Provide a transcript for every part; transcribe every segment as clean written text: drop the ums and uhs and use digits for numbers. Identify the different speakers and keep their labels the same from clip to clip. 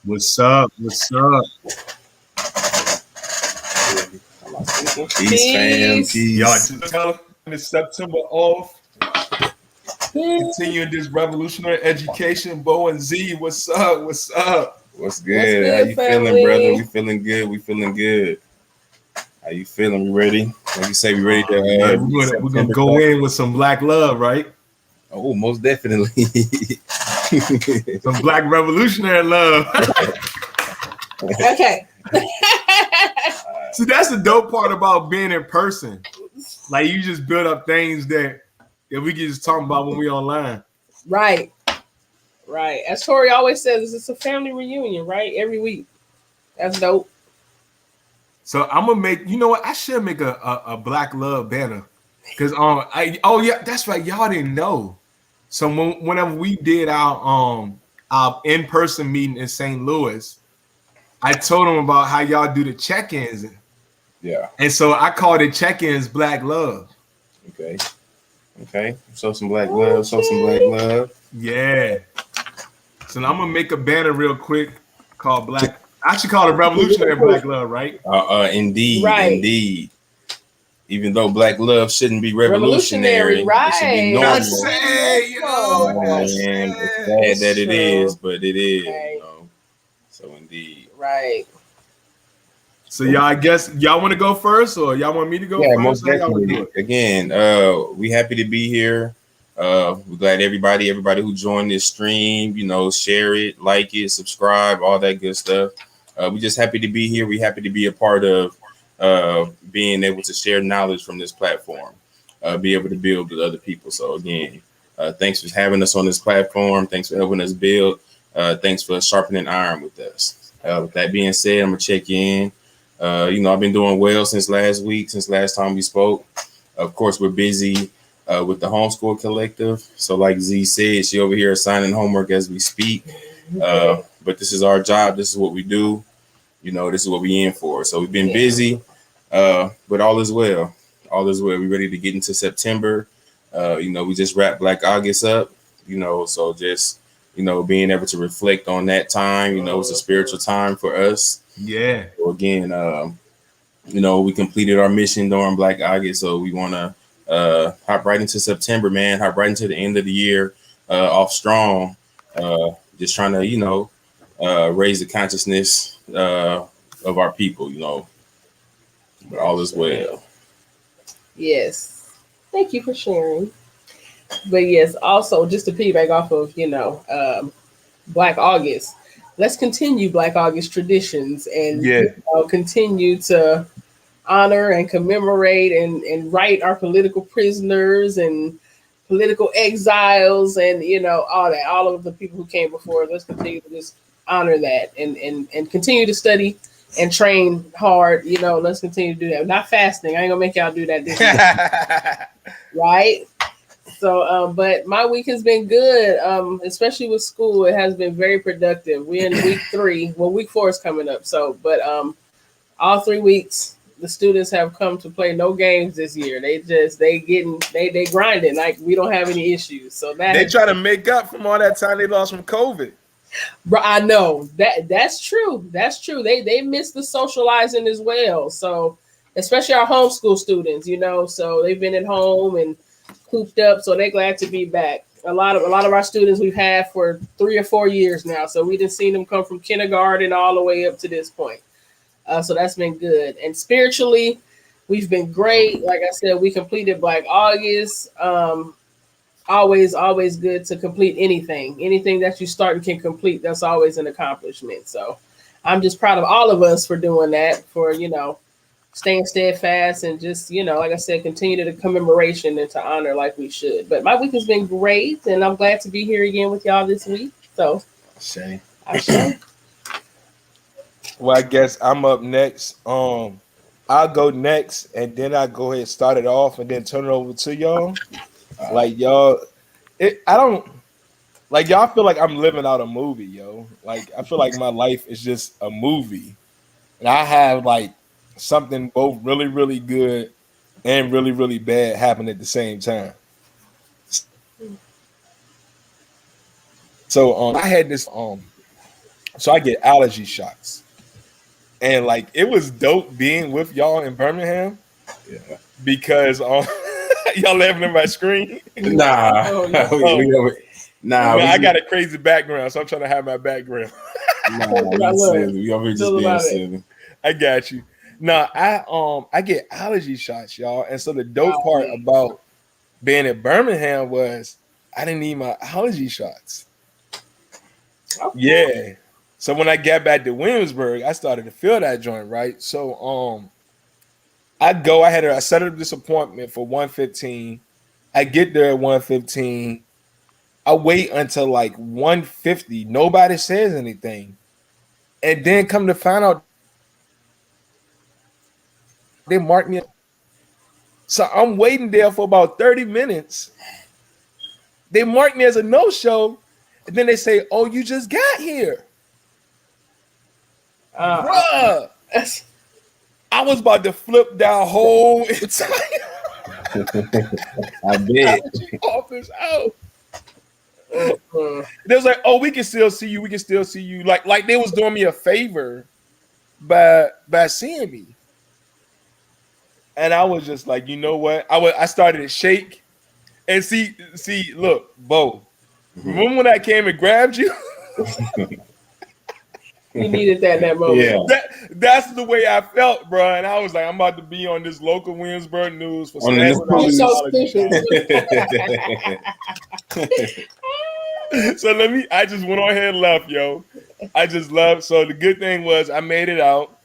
Speaker 1: What's up? What's up?
Speaker 2: Peace, fam. Peace.
Speaker 1: Y'all just tell this September off. Continuing this revolutionary education. Bo and Z, what's up? What's up?
Speaker 2: What's good? How you feeling, brother? We feeling good. We feeling good. How you feeling? We ready? Like you say, we ready to.
Speaker 1: We're gonna go in with some black love, right?
Speaker 2: Oh, most definitely.
Speaker 1: Some black revolutionary love.
Speaker 3: Okay.
Speaker 1: See, that's the dope part about being in person. Like you just build up things that we can just talk about when we online.
Speaker 3: Right. Right. As Tori always says, it's a family reunion, right? Every week. That's dope.
Speaker 1: So I'm gonna make. You know what? I should make a black love banner because yeah, that's right. Y'all didn't know. So whenever we did our in-person meeting in St. Louis, I told them about how y'all do the check-ins.
Speaker 2: Yeah.
Speaker 1: And so I called it check-ins Black Love.
Speaker 2: Okay. Show some black love. Show some black love.
Speaker 1: Yeah. So now I'm gonna make a banner real quick called Black. I should call it Revolutionary Black Love, right?
Speaker 2: Indeed.
Speaker 3: Right.
Speaker 2: Indeed. Even though black love shouldn't be revolutionary,
Speaker 3: right?
Speaker 2: It should be normal.
Speaker 1: I say, you know,
Speaker 2: Man, it's sad that it is, but it is.
Speaker 3: Right.
Speaker 2: You know? So indeed.
Speaker 3: Right.
Speaker 1: So y'all, I guess y'all want to go first, or y'all want me to go first?
Speaker 2: Most definitely. Again, we happy to be here. We're glad everybody who joined this stream, you know, share it, like it, subscribe, all that good stuff. We just happy to be here. We happy to be a part of being able to share knowledge from this platform, be able to build with other people. So again, thanks for having us on this platform. Thanks for helping us build. Thanks for sharpening iron with us. With that being said, I'm gonna check in. You know, I've been doing well since last time we spoke. Of course, we're busy with the homeschool collective. So like Z said, she over here assigning homework as we speak. But this is our job. This is what we do. You know, this is what we in for. So we've been busy, but all is well. All is well. We're ready to get into September. You know, we just wrapped Black August up, you know, so just, you know, being able to reflect on that time, you know, it's a spiritual time for us.
Speaker 1: Yeah.
Speaker 2: So again, you know, we completed our mission during Black August. So we want to hop right into September, man, hop right into the end of the year off strong, just trying to, you know, raise the consciousness of our people, you know, but all is well.
Speaker 3: Yes. Thank you for sharing. But yes, also just to piggyback off of, you know, Black August, let's continue Black August traditions and you know, continue to honor and commemorate and write our political prisoners and political exiles and, you know, all of the people who came before us. Let's continue to just honor that and continue to study and train hard. You know, let's continue to do that. Not fasting. I ain't gonna make y'all do that this year. Right? So, but my week has been good, especially with school. It has been very productive. We're in week 3. Well, week 4 is coming up. So, but all 3 weeks, the students have come to play no games this year. They grinding like we don't have any issues. So that
Speaker 1: they try to make up from all that time they lost from COVID.
Speaker 3: Bro, I know that's true. That's true. They miss the socializing as well. So especially our homeschool students, you know, so they've been at home and cooped up. So they're glad to be back. A lot of our students we've had for 3 or 4 years now. So we didn't see them come from kindergarten all the way up to this point. So that's been good. And spiritually, we've been great. Like I said, we completed Black August. Always good to complete anything that you start and can complete. That's always an accomplishment. So I'm just proud of all of us for doing that, for, you know, staying steadfast and just, you know, like I said, continue the commemoration and to honor like we should. But my week has been great and I'm glad to be here again with y'all this week. So I'm sure.
Speaker 4: Well, I guess I'm up next. I'll go next and then I go ahead and start it off and then turn it over to y'all. Like y'all, I don't like y'all feel like I'm living out a movie, yo. Like I feel like my life is just a movie, and I have like something both really, really good and really, really bad happen at the same time. So I had this So I get allergy shots. And like it was dope being with y'all in Birmingham
Speaker 2: Yeah.
Speaker 4: because y'all laughing at my screen.
Speaker 2: Nah.
Speaker 3: Oh, yeah.
Speaker 2: Nah.
Speaker 4: Man, I got a crazy background, so I'm trying to have my background.
Speaker 2: Nah,
Speaker 3: I
Speaker 2: we
Speaker 3: love
Speaker 2: silly. We over here just
Speaker 3: Tell
Speaker 2: being
Speaker 3: about it.
Speaker 2: silly.
Speaker 4: I got you. No, I get allergy shots, y'all. And so the dope part about being in Birmingham was I didn't need my allergy shots.
Speaker 3: Okay.
Speaker 4: Yeah. So when I got back to Williamsburg, I started to feel that joint, right? So I set up this appointment for 1:15. I get there at 1:15. I wait until like 1:50. Nobody says anything. And then come to find out they marked me. So I'm waiting there for about 30 minutes. They marked me as a no-show. And then they say, "Oh, you just got here." Bruh. I was about to flip that whole entire
Speaker 2: I bet.
Speaker 4: office out.
Speaker 3: Uh-huh.
Speaker 4: They was like, "Oh, we can still see you. We can still see you." Like they was doing me a favor by seeing me. And I was just like, you know what? I started to shake and see. Look, Bo. Remember when I came and grabbed you?
Speaker 3: You needed that in that moment.
Speaker 2: Yeah.
Speaker 4: That's the way I felt, bro. And I was like, I'm about to be on this local Williamsburg news for
Speaker 2: On the
Speaker 3: You're so stupid.
Speaker 4: So I just went on ahead and left, yo. I just left. So the good thing was I made it out.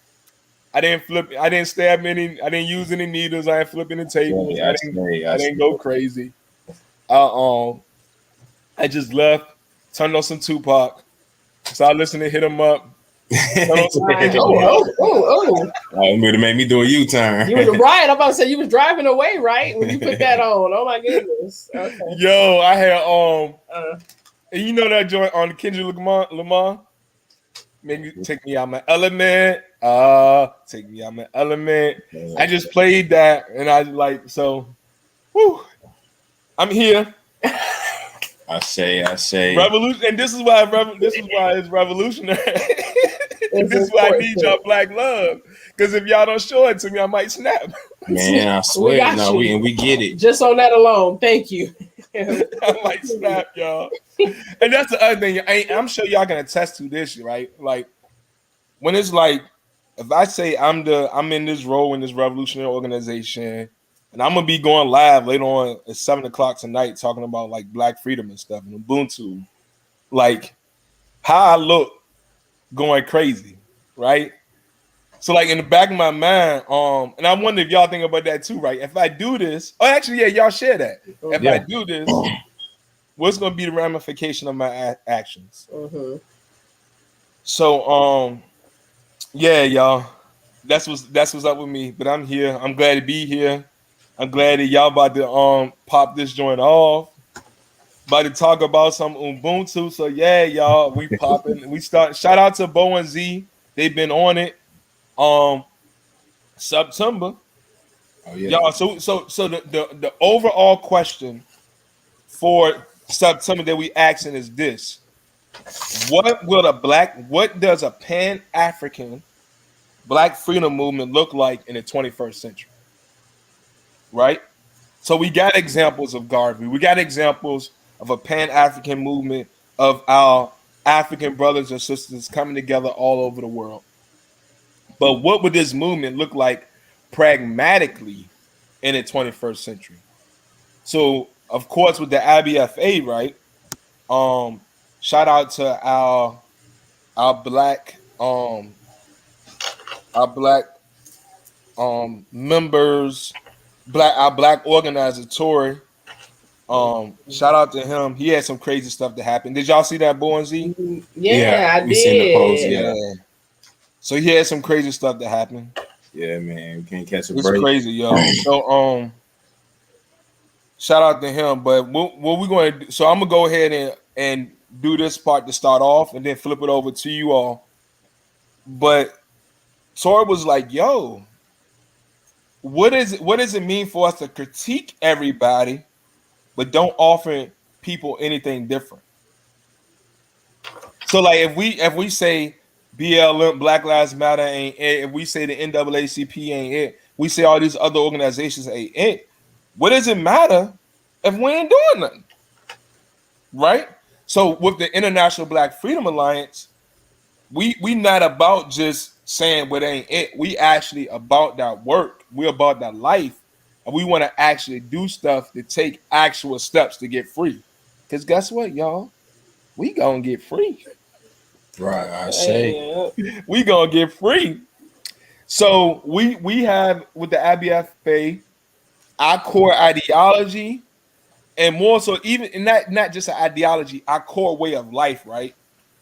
Speaker 4: I didn't stab any, I didn't use any needles, I ain't flipping the tables, I didn't go crazy. I just left, turned on some Tupac. So I listened to Hit 'Em Up.
Speaker 3: Oh.
Speaker 2: It would have made me do a U-turn.
Speaker 3: You was right. I'm about to say you was driving away, right? When you put that on. Oh my goodness. Okay.
Speaker 4: Yo, I had and you know that joint on the Kendrick Lamar? Maybe take me out my element. Take me out my element. I just played that and I like so. Whew, I'm here.
Speaker 2: I say.
Speaker 4: Revolution, and this is why it's revolutionary. This is why I need y'all black love. Because if y'all don't show it to me, I might snap.
Speaker 2: Man, I swear. We get it.
Speaker 3: Just on that alone. Thank you.
Speaker 4: I might snap, y'all. And that's the other thing. I'm sure y'all can attest to this, right? Like when it's like, if I say I'm in this role in this revolutionary organization, and I'm gonna be going live later on at 7:00 tonight talking about like Black freedom and stuff and Ubuntu, like how I look going crazy, right? So like in the back of my mind, and I wonder if y'all think about that too, right? If I do this, actually, yeah, y'all share that. If I do this, what's gonna be the ramification of my actions?
Speaker 3: Mm-hmm.
Speaker 4: So, yeah, y'all, that's what's up with me. But I'm here. I'm glad to be here. I'm glad that y'all about to pop this joint off. About to talk about some Ubuntu. So yeah, y'all, we popping. We start. Shout out to Bo and Z. They've been on it. September.
Speaker 2: Oh yeah.
Speaker 4: Y'all. So the overall question for September that we asking is this: what does a Pan-African Black freedom movement look like in the 21st century? Right? So we got examples of Garvey. We got examples of a Pan-African movement of our African brothers and sisters coming together all over the world. But what would this movement look like pragmatically in the 21st century? So, of course, with the IBFA, right? Shout out to our black members, our black organizer Tory. Shout out to him. He had some crazy stuff that happened. Did y'all see that, Bo and Z?
Speaker 3: Yeah, I
Speaker 2: we
Speaker 3: did.
Speaker 2: seen the post. Yeah.
Speaker 4: So he had some crazy stuff that happened.
Speaker 2: Yeah, man, we can't catch a
Speaker 4: It's
Speaker 2: break.
Speaker 4: crazy, yo. So shout out to him. But what we going to do? So I'm gonna go ahead and do this part to start off, and then flip it over to you all. But Tori was like, "Yo, what does it mean for us to critique everybody, but don't offer people anything different?" So like if we say BLM, Black Lives Matter ain't it, if we say the NAACP ain't it, we say all these other organizations ain't it. What does it matter if we ain't doing nothing? Right? So with the International Black Freedom Alliance, we not about just saying what ain't it. We actually about that work. We're about that life. And we want to actually do stuff to take actual steps to get free. Because guess what, y'all? We gonna get free.
Speaker 2: Right, I say.
Speaker 4: We gonna get free. So we have with the IBFA our core ideology, and more so even and not just an ideology, our core way of life, right?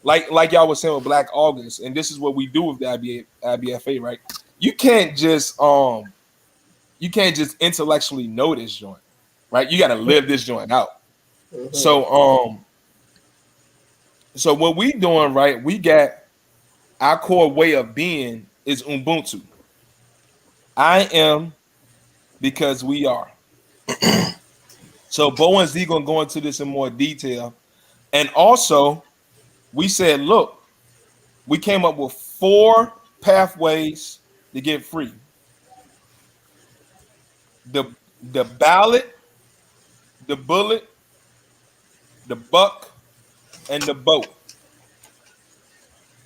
Speaker 4: Like y'all was saying with Black August, and this is what we do with the IBFA, right? You can't just intellectually know this joint, right? You got to live this joint out. So so what we doing, right? We got our core way of being is Ubuntu. I am because we are. So Bo and Z gonna go into this in more detail. And also, we said, look, we came up with 4 pathways to get free. The ballot, the bullet, the buck, and the boat.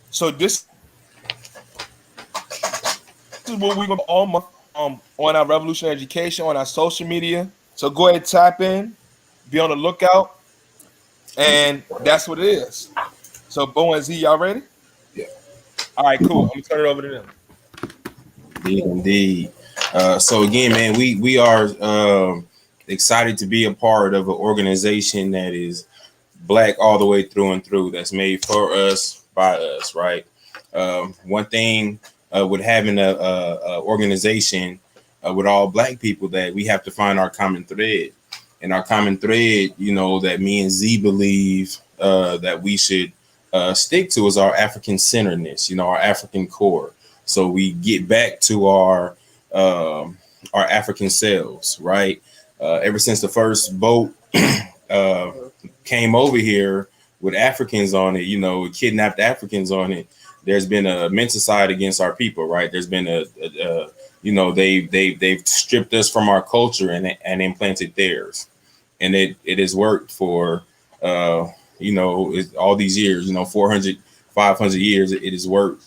Speaker 4: So this is what we're gonna do all month on our Revolution Education, on our social media. So go ahead, tap in, be on the lookout, and that's what it is. So Bo and Z, y'all ready?
Speaker 2: Yeah.
Speaker 4: All right, cool. I'm gonna turn it over to them.
Speaker 2: Indeed. So again, man, we are excited to be a part of an organization that is Black all the way through and through. That's made for us by us, right? One thing with having a organization with all Black people, that we have to find our common thread, and our common thread, you know, that me and Z believe that we should stick to is our African centeredness, you know, our African core. So we get back to our African selves, right? Ever since the first boat came over here with Africans on it, you know, kidnapped Africans on it, there's been a menticide against our people, right? There's been a you know, they've stripped us from our culture and implanted theirs, and it has worked for you know, all these years, you know, 400, 500 years. It has worked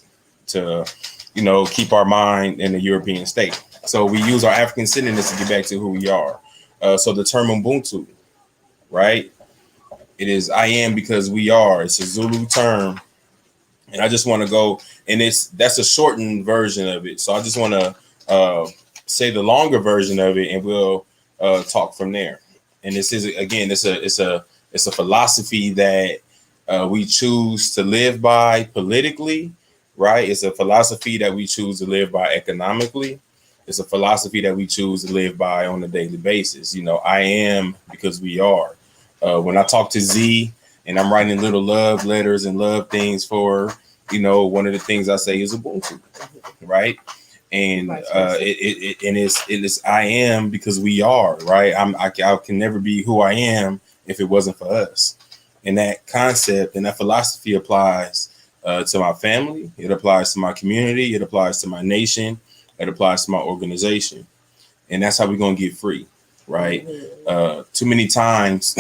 Speaker 2: to, you know, keep our mind in the European state. So we use our African centeredness to get back to who we are. So the term Ubuntu, right? It is I am because we are. It's a Zulu term, and I just want to go, and that's a shortened version of it. So I just want to say the longer version of it, and we'll talk from there. And this is again, it's a philosophy that we choose to live by politically, right? It's a philosophy that we choose to live by economically. It's a philosophy that we choose to live by on a daily basis. You know, I am because we are. When I talk to Z and I'm writing little love letters and love things for her, you know, one of the things I say is Ubuntu, right? And it is I am because we are, right? I can never be who I am if it wasn't for us. And that concept and that philosophy applies to my family. It applies to my community. It applies to my nation. It applies to my organization. And that's how we're going to get free, right? Too many times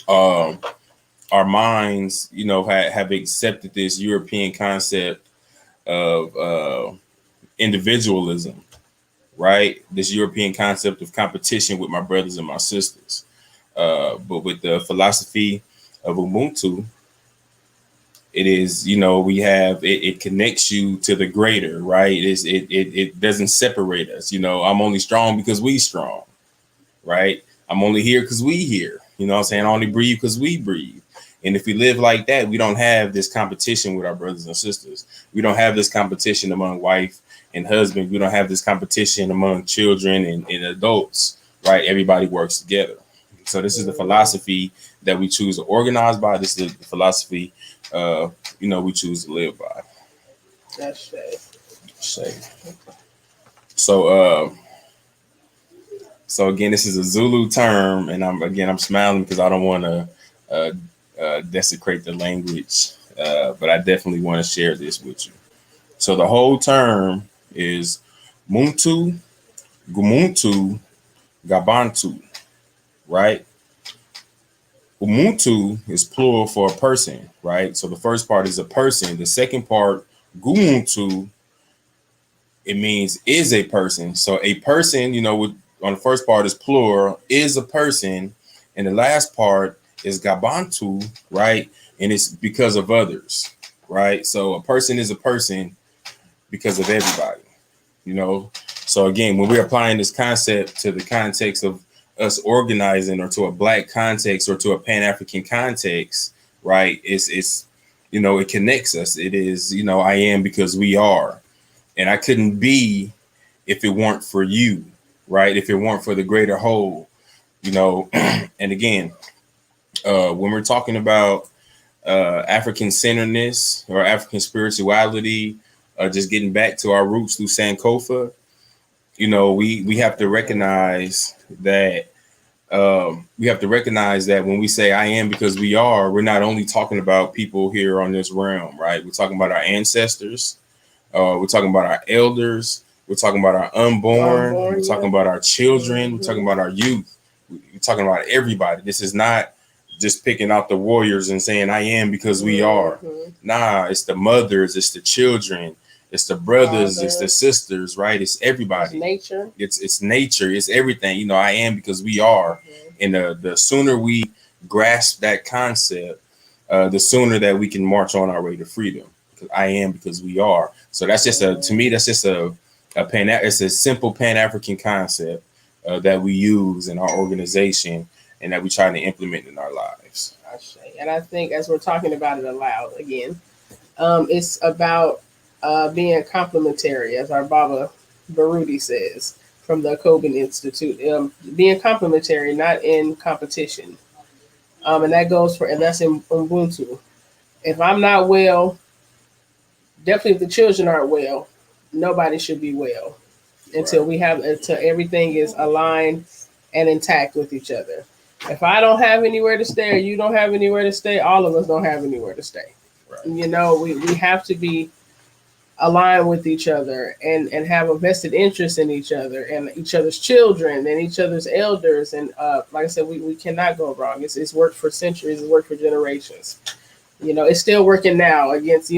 Speaker 2: our minds, you know, have accepted this European concept of individualism, right? This European concept of competition with my brothers and my sisters. But with the philosophy of Ubuntu, it is, you know, we have it connects you to the greater, right? It doesn't separate us. You know, I'm only strong because we strong, right? I'm only here because we here. You know what I'm saying? I only breathe because we breathe. And if we live like that, we don't have this competition with our brothers and sisters. We don't have this competition among wife and husband. We don't have this competition among children and adults, right? Everybody works together. So this is the philosophy that we choose to organize by. This is the philosophy, you know, we choose to live by.
Speaker 3: That's
Speaker 2: Safe. So, so again, this is a Zulu term, and I'm smiling because I don't want to desecrate the language, but I definitely want to share this with you. So the whole term is Muntu, Gumuntu, Gabantu, right? Ubuntu is plural for a person, right? So the first part is a person. The second part, Gumuntu, it means is a person. So a person, on the first part is plural, is a person, and the last part is Gabantu, right? And it's because of others, right? So a person is a person because of everybody, you know. So again, when we're applying this concept to the context of us organizing, or to a Black context, or to a Pan-African context, right? It's it connects us. It is, I am because we are, and I couldn't be if it weren't for you, right? If it weren't for the greater whole, and again, when we're talking about African centeredness or African spirituality, just getting back to our roots through Sankofa, we have to recognize that when we say I am because we are, we're not only talking about people here on this realm, right? We're talking about our ancestors, we're talking about our elders, we're talking about our unborn, we're talking about our children, we're talking about our youth, we're talking about everybody. This is not just picking out the warriors and saying I am because we are. Nah, it's the mothers, it's the children, it's the brothers, it's the sisters, right? It's everybody.
Speaker 3: It's nature.
Speaker 2: It's nature. It's everything. I am because we are. And the sooner we grasp that concept, the sooner that we can march on our way to freedom. Because I am because we are. So that's just to me, that's just it's a simple Pan-African concept that we use in our organization and that we try to implement in our lives.
Speaker 3: And I think as we're talking about it aloud again, it's about being complementary, as our Baba Baruti says from the Koban Institute. Being complementary, not in competition. And that's in Ubuntu. If I'm not well, definitely if the children aren't well, nobody should be well until everything is aligned and intact with each other. If I don't have anywhere to stay, or you don't have anywhere to stay, all of us don't have anywhere to stay.
Speaker 2: Right.
Speaker 3: We have to be aligned with each other and have a vested interest in each other and each other's children and each other's elders. And like I said, we cannot go wrong. It's worked for centuries. It's worked for generations. It's still working now against,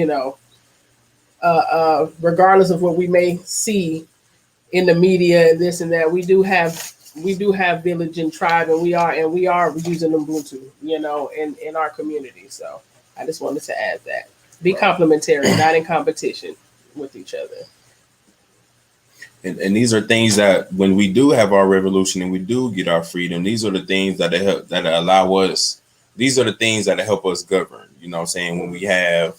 Speaker 3: regardless of what we may see in the media and this and that. We do have village and tribe, and we are using Ubuntu, in our community. So I just wanted to add that. Be complementary, not in competition with each other.
Speaker 2: And these are things that when we do have our revolution and we do get our freedom, these are the things that allow us. These are the things that help us govern. When we have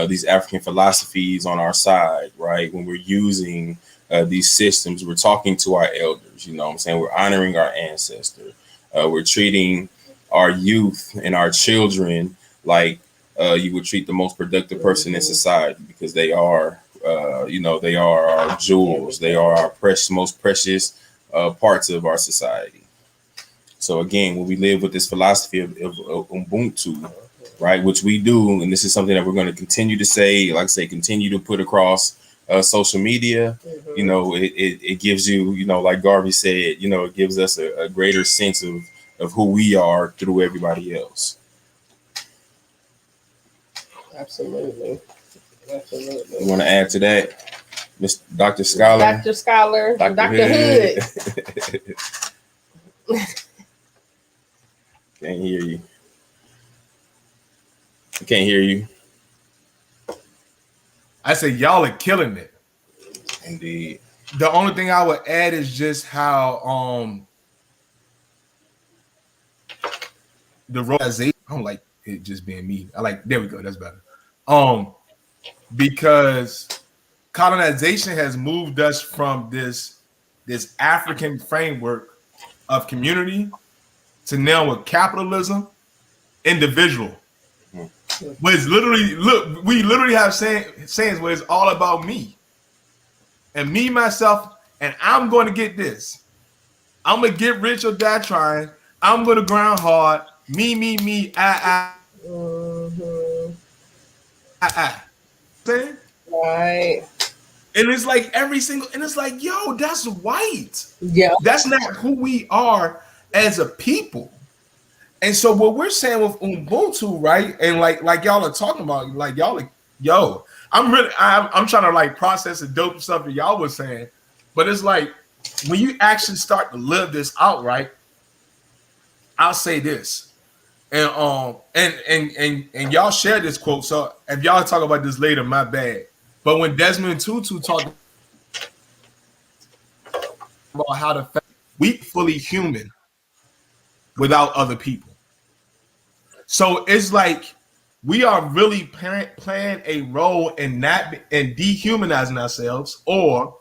Speaker 2: these African philosophies on our side, right? When we're using these systems, we're talking to our elders. We're honoring our ancestors. We're treating our youth and our children like you would treat the most productive person in society, because they are, they are our jewels. They are our most precious parts of our society. So again, when we live with this philosophy of Ubuntu, right, which we do, and this is something that we're going to continue to say, continue to put across social media, it gives you, like Garvey said, it gives us a greater sense of who we are through everybody else.
Speaker 3: Absolutely.
Speaker 2: You want to add to that, Mr. Dr. Scholar?
Speaker 3: Dr. Scholar, Dr. Hood.
Speaker 2: Can't hear you. I can't hear you.
Speaker 1: I say y'all are killing it.
Speaker 2: Indeed.
Speaker 1: The only thing I would add is just how the realization. I don't like it just being me. There we go. That's better. Because colonization has moved us from this African framework of community to now with capitalism, individual. Where it's literally, we literally have sayings where it's all about me and me, myself, and I'm going to get this. I'm going to get rich or die trying. I'm going to grind hard. Me, I.
Speaker 3: Mm-hmm.
Speaker 1: Saying?
Speaker 3: Right.
Speaker 1: And it's like every single, and it's like, yo, that's white.
Speaker 3: Yeah.
Speaker 1: That's not who we are as a people. And so what we're saying with Ubuntu, right? And like y'all are talking about, like y'all are, yo, I'm trying to like process the dope stuff that y'all was saying. But it's like when you actually start to live this out, right? I'll say this. And y'all share this quote. So if y'all talk about this later, my bad. But when Desmond Tutu talked about how to we fully human without other people. So it's like we are really playing a role in not in dehumanizing ourselves or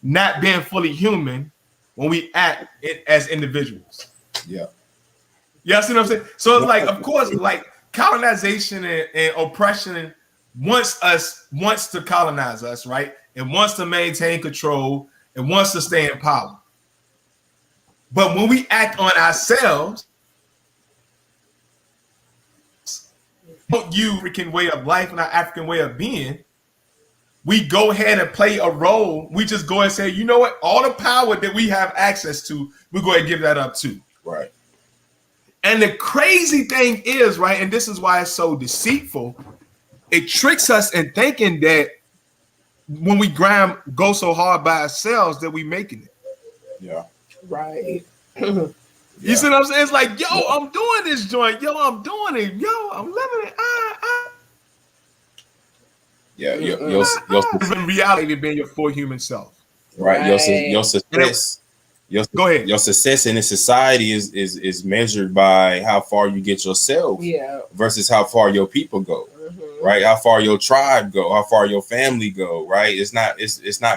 Speaker 1: not being fully human when we act as individuals.
Speaker 2: Yeah.
Speaker 1: You see what I'm saying? So it's like, of course, like colonization and oppression wants to colonize us, right? It wants to maintain control. It wants to stay in power. But when we act on ourselves, don't use African way of life and our African way of being, we go ahead and play a role. We just go and say, you know what? All the power that we have access to, we go ahead and give that up too.
Speaker 2: Right.
Speaker 1: And the crazy thing is, right, and this is why it's so deceitful, it tricks us in thinking that when we go so hard by ourselves that we making it.
Speaker 2: Yeah.
Speaker 3: Right.
Speaker 1: You see what I'm saying? It's like, yo, I'm doing this joint. Yo, I'm doing it. Yo, I'm living it.
Speaker 2: Yeah.
Speaker 1: In reality, being your full human self.
Speaker 2: Right. Your success.
Speaker 1: Go ahead.
Speaker 2: Your success in this society is measured by how far you get yourself versus how far your people go. Mm-hmm. Right. How far your tribe go, how far your family go. Right. It's not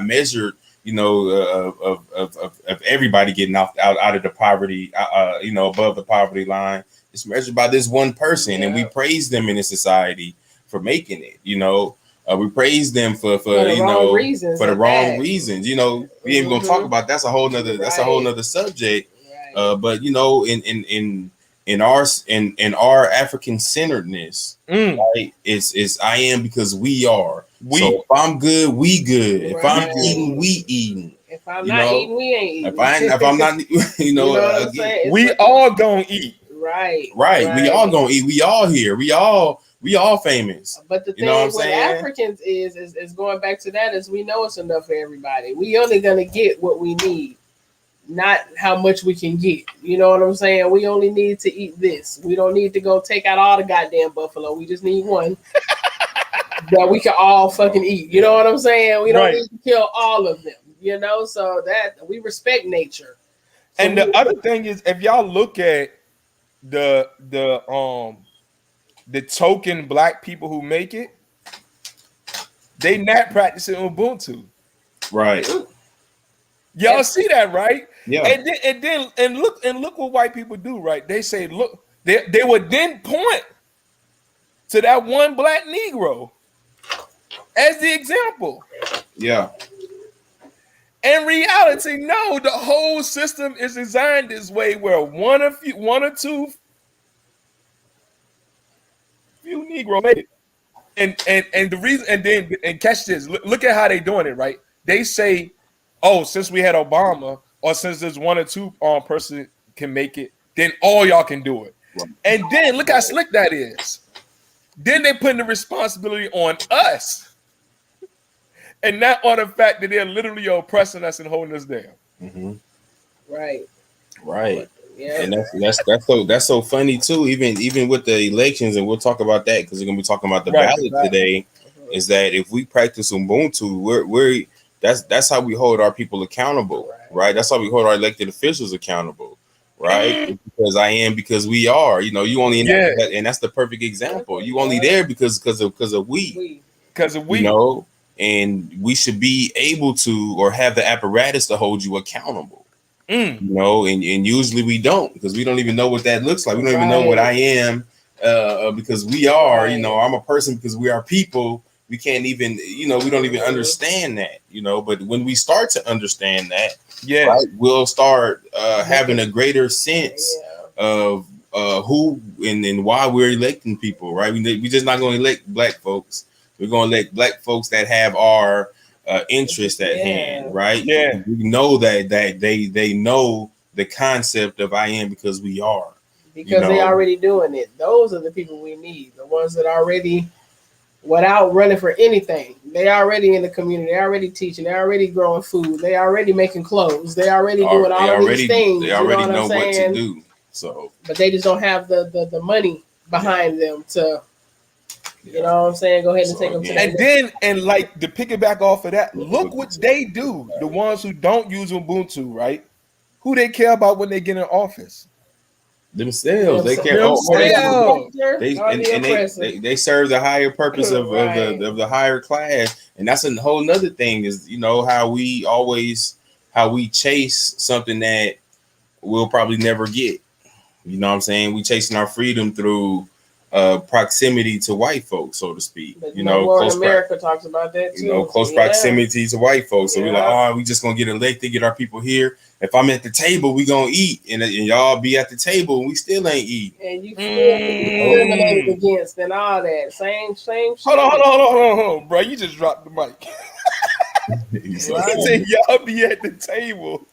Speaker 2: measured, you know, of everybody getting out of the poverty, you know, above the poverty line. It's measured by this one person, and we praise them in this society for making it. You know, we praise them for you know reasons, for the wrong reasons. You know, we ain't gonna talk about that's a whole nother subject. Right. But you know, in our African centeredness, right? It's I am because we are. So if I'm good, we good. If I'm eating, we eating. If I'm not eating, we ain't eating. If I'm not, you know, again,
Speaker 4: we all gonna eat.
Speaker 2: Right. We all gonna eat. We all here. We all famous.
Speaker 3: But the thing with Africans is going back to that is we know it's enough for everybody. We only gonna get what we need, not how much we can get. You know what I'm saying? We only need to eat this. We don't need to go take out all the goddamn buffalo. We just need one that we can all fucking eat. You know what I'm saying? We don't need to kill all of them. You know, so that we respect nature. So
Speaker 4: and the other thing is, if y'all look at the token black people who make it, they not practicing Ubuntu.
Speaker 2: Right.
Speaker 4: Y'all see that, right?
Speaker 2: Yeah.
Speaker 4: And look what white people do, right? They say, look, they would then point to that one black Negro as the example.
Speaker 2: Yeah.
Speaker 4: In reality, no, the whole system is designed this way where one or two few Negro made it. And the reason, and catch this, look at how they doing it, right? They say, oh, since we had Obama, or since there's one or two person can make it, then all y'all can do it. Right. And then look how slick that is. Then they putting the responsibility on us. And not on the fact that they're literally oppressing us and holding us down.
Speaker 2: Mm-hmm.
Speaker 3: Right.
Speaker 2: Yeah. And that's so funny too. Even with the elections, and we'll talk about that because we're gonna be talking about the ballot today. Is that if we practice Ubuntu, that's how we hold our people accountable, right? That's how we hold our elected officials accountable, right? Because I am because we are. You know, you only and that's the perfect example. You only there because of we. You know. And we should be able to or have the apparatus to hold you accountable. You know, and usually we don't because we don't even know what that looks like. We don't even know what I am because we are, you know, I'm a person because we are people. We can't even, you know, we don't even understand that, you know, but when we start to understand that, right, we'll start having a greater sense of who and why we're electing people, right? We just not going to elect black folks. We're going to elect black folks that have our interest at hand, right?
Speaker 4: Yeah.
Speaker 2: We know that they know the concept of I am because we are.
Speaker 3: Because they already doing it. Those are the people we need. The ones that already, without running for anything, they already in the community. They already teaching. They already growing food. They already making clothes. They already doing all of these things.
Speaker 2: They already know what to do. So,
Speaker 3: but they just don't have the money behind them to. You know what I'm saying? Go ahead and take them to
Speaker 4: that. And like to pick it back off of that, look what they do. The ones who don't use Ubuntu, right? Who they care about when they get in office?
Speaker 2: Themselves. They care. They serve the higher purpose of the higher class, and that's a whole nother thing. Is how we chase something that we'll probably never get. You know what I'm saying? We chasing our freedom through proximity to white folks, so to speak.
Speaker 3: But close America talks about that too.
Speaker 2: Close proximity to white folks. So we're like, we just gonna get elected, get our people here. If I'm at the table, we gonna eat, and y'all be at the table, and we still ain't eating.
Speaker 3: And you discriminated against and all that. Same.
Speaker 4: Hold on, bro. You just dropped the mic. He said y'all be at the table.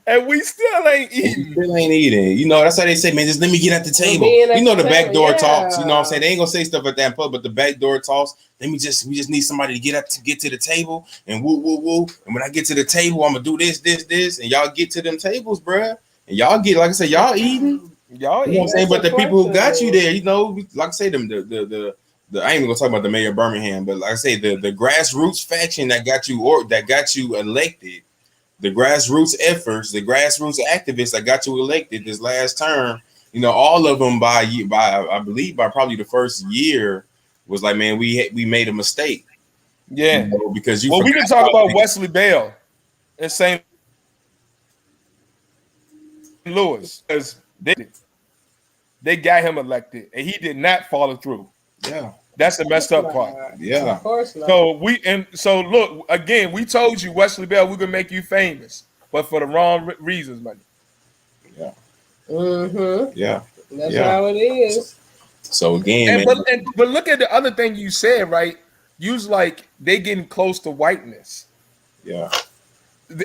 Speaker 4: And we still ain't eating.
Speaker 2: That's how they say, man, just let me get at the table. The back door talks. You know what I'm saying? They ain't gonna say stuff like that in public, but the back door talks. We just need somebody to get to the table and woo. And when I get to the table, I'm gonna do this, and y'all get to them tables, bruh. And y'all get, like I said, y'all eating.
Speaker 4: Y'all eating.
Speaker 2: You know what I'm saying? But the people who got you there, like I say, them the I ain't even gonna talk about the mayor of Birmingham, but like I say, the grassroots faction that got you elected. The grassroots efforts, the grassroots activists that got you elected this last term, all of them by I believe by probably the first year was like, man, we made a mistake.
Speaker 4: Yeah,
Speaker 2: because
Speaker 4: we can talk about Wesley Bell in St. Louis because they got him elected and he did not follow through.
Speaker 2: Yeah.
Speaker 4: That's the messed up part.
Speaker 2: Yeah.
Speaker 3: Of course not.
Speaker 4: So look, again, we told you, Wesley Bell, we're gonna make you famous, but for the wrong reasons, buddy.
Speaker 2: Yeah.
Speaker 3: Mm-hmm.
Speaker 2: Yeah.
Speaker 3: That's how it is.
Speaker 2: So again,
Speaker 4: but look at the other thing you said, right? You was like they getting close to whiteness.
Speaker 2: Yeah.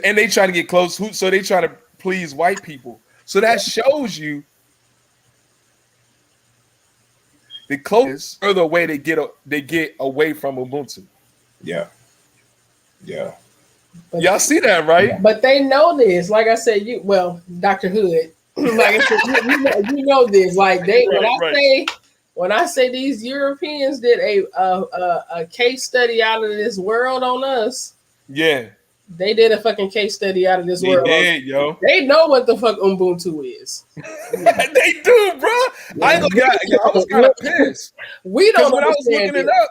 Speaker 4: And they trying to get close, so they try to please white people. So that shows you the closest further away they get away from Ubuntu.
Speaker 2: Yeah. Yeah.
Speaker 3: But,
Speaker 4: y'all see that, right?
Speaker 3: But they know this. Like I said, Dr. Hood, like I said, you know this. Like when I say these Europeans did a case study out of this world on us.
Speaker 4: Yeah.
Speaker 3: They did a fucking case study out of this world.
Speaker 4: They did, yo.
Speaker 3: They know what the fuck Ubuntu is.
Speaker 4: They do, bro. I ain't gonna lie, I was kind of pissed.
Speaker 3: We don't
Speaker 4: when I was looking it up,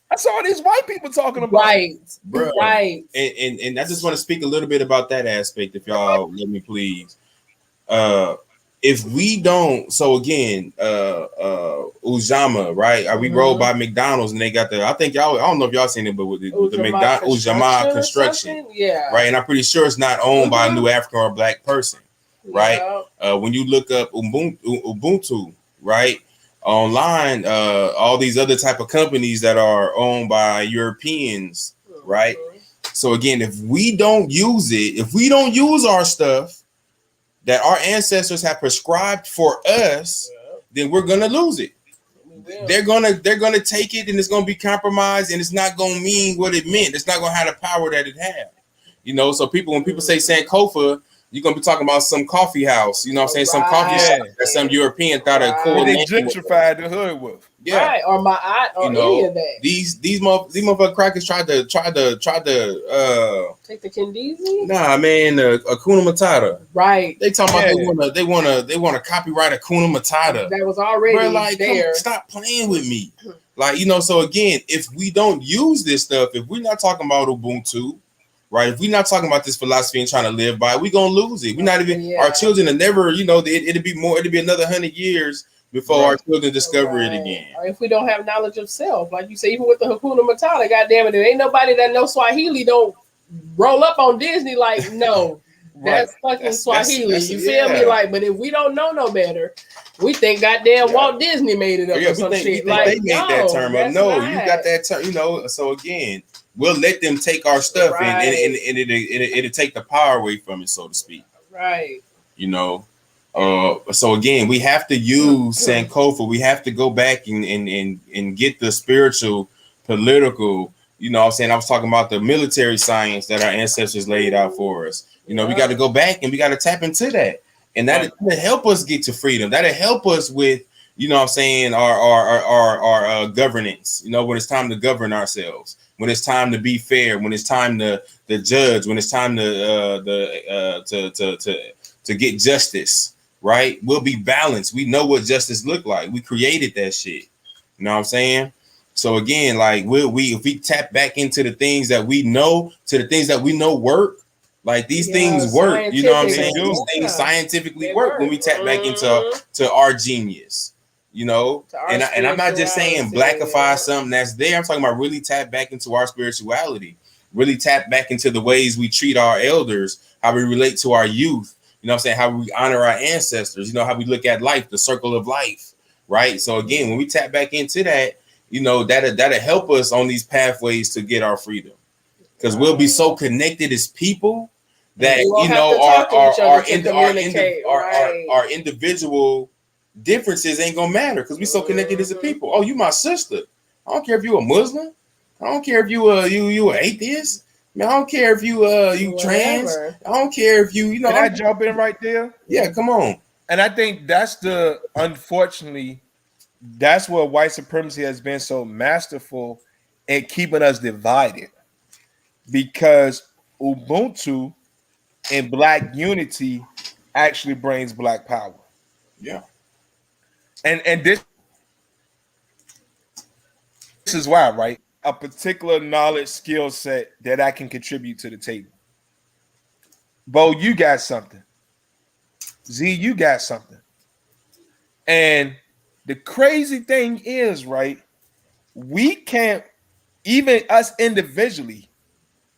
Speaker 4: I saw these white people talking about
Speaker 3: it.
Speaker 2: Bro.
Speaker 3: Right.
Speaker 2: And I just want to speak a little bit about that aspect, if y'all let me, please. If we don't, so again, Ujamaa, right? We rode by McDonald's and they got I don't know if y'all seen it, but with the McDonald's Ujamaa construction,
Speaker 3: yeah,
Speaker 2: right. And I'm pretty sure it's not owned by a new African or Black person, right? Yeah. When you look up Ubuntu, right, online, all these other type of companies that are owned by Europeans, right? So again, if we don't use it, if we don't use our stuff that our ancestors have prescribed for us, then we're gonna lose it. They're gonna take it, and it's gonna be compromised, and it's not gonna mean what it meant. It's not gonna have the power that it had. So when people say Sankofa, you're gonna be talking about some coffee house. You know what I'm saying? Some coffee shop that some European thought of cool.
Speaker 4: They gentrified the hood with.
Speaker 2: Yeah.
Speaker 3: Right, or my aunt, or any of that.
Speaker 2: These motherfucking crackers tried to
Speaker 3: take the Kendisi.
Speaker 2: Nah, man, Hakuna Matata.
Speaker 3: Right.
Speaker 2: They talking about they want to copyright Hakuna Matata.
Speaker 3: That was already there.
Speaker 2: Stop playing with me. So again, if we don't use this stuff, if we're not talking about Ubuntu, right? If we're not talking about this philosophy and trying to live by it, we're gonna lose it. We're not even our children are never, it'll be another 100 years before our children discover it again.
Speaker 3: Or if we don't have knowledge of self, like you say, even with the Hakuna Matata, goddamn it, there ain't nobody that knows Swahili don't roll up on Disney like, no, That's fucking
Speaker 2: That's-
Speaker 3: Swahili.
Speaker 2: that's-
Speaker 3: you feel me?
Speaker 2: yeah.
Speaker 3: Like, but if we don't know no better, we think goddamn Walt Disney made it up
Speaker 2: Yeah,
Speaker 3: or some
Speaker 2: we
Speaker 3: shit.
Speaker 2: think
Speaker 3: Like,
Speaker 2: they made that term up.
Speaker 3: that's
Speaker 2: No,
Speaker 3: not.
Speaker 2: you got that term. You know, so again, we'll let them take our stuff and it'll take the power away from it, so to speak.
Speaker 3: Right.
Speaker 2: You know. So again, we have to use Sankofa. We have to go back and get the spiritual, political. You know what I'm saying? I was talking about the military science that our ancestors laid out for us. You know, we got to go back and we got to tap into that. And that'll help us get to freedom. That'll help us with, you know what I'm saying, our governance. You know, when it's time to govern ourselves, when it's time to be fair, when it's time to judge, when it's time to get justice, right? We'll be balanced. We know what justice look like. We created that shit. You know what I'm saying? So again, like if we tap back into the things that we know, to the things that we know work, like these things work. You know what I'm saying? These things scientifically work when we tap back into our genius. You know, and I'm not just saying blackify something that's there. I'm talking about really tap back into our spirituality, really tap back into the ways we treat our elders, how we relate to our youth. You know what I'm saying? How we honor our ancestors, you know, how we look at life, the circle of life, right? So again, when we tap back into that, you know, that'll help us on these pathways to get our freedom. Because we'll be so connected as people that, you know, our individual differences ain't gonna matter because we're so connected as a people. Oh, you my sister. I don't care if you a Muslim. I don't care if you an atheist. Man, I don't care if you trans. I don't care if you know.
Speaker 4: Can I jump in right there?
Speaker 2: Yeah, come on.
Speaker 4: And I think unfortunately, that's where white supremacy has been so masterful in keeping us divided. Because Ubuntu and Black unity actually brings Black power.
Speaker 2: Yeah.
Speaker 4: And this is why, right? A particular knowledge skill set that I can contribute to the table. Bo, you got something. Z, you got something. And the crazy thing is, right, we can't, even us individually,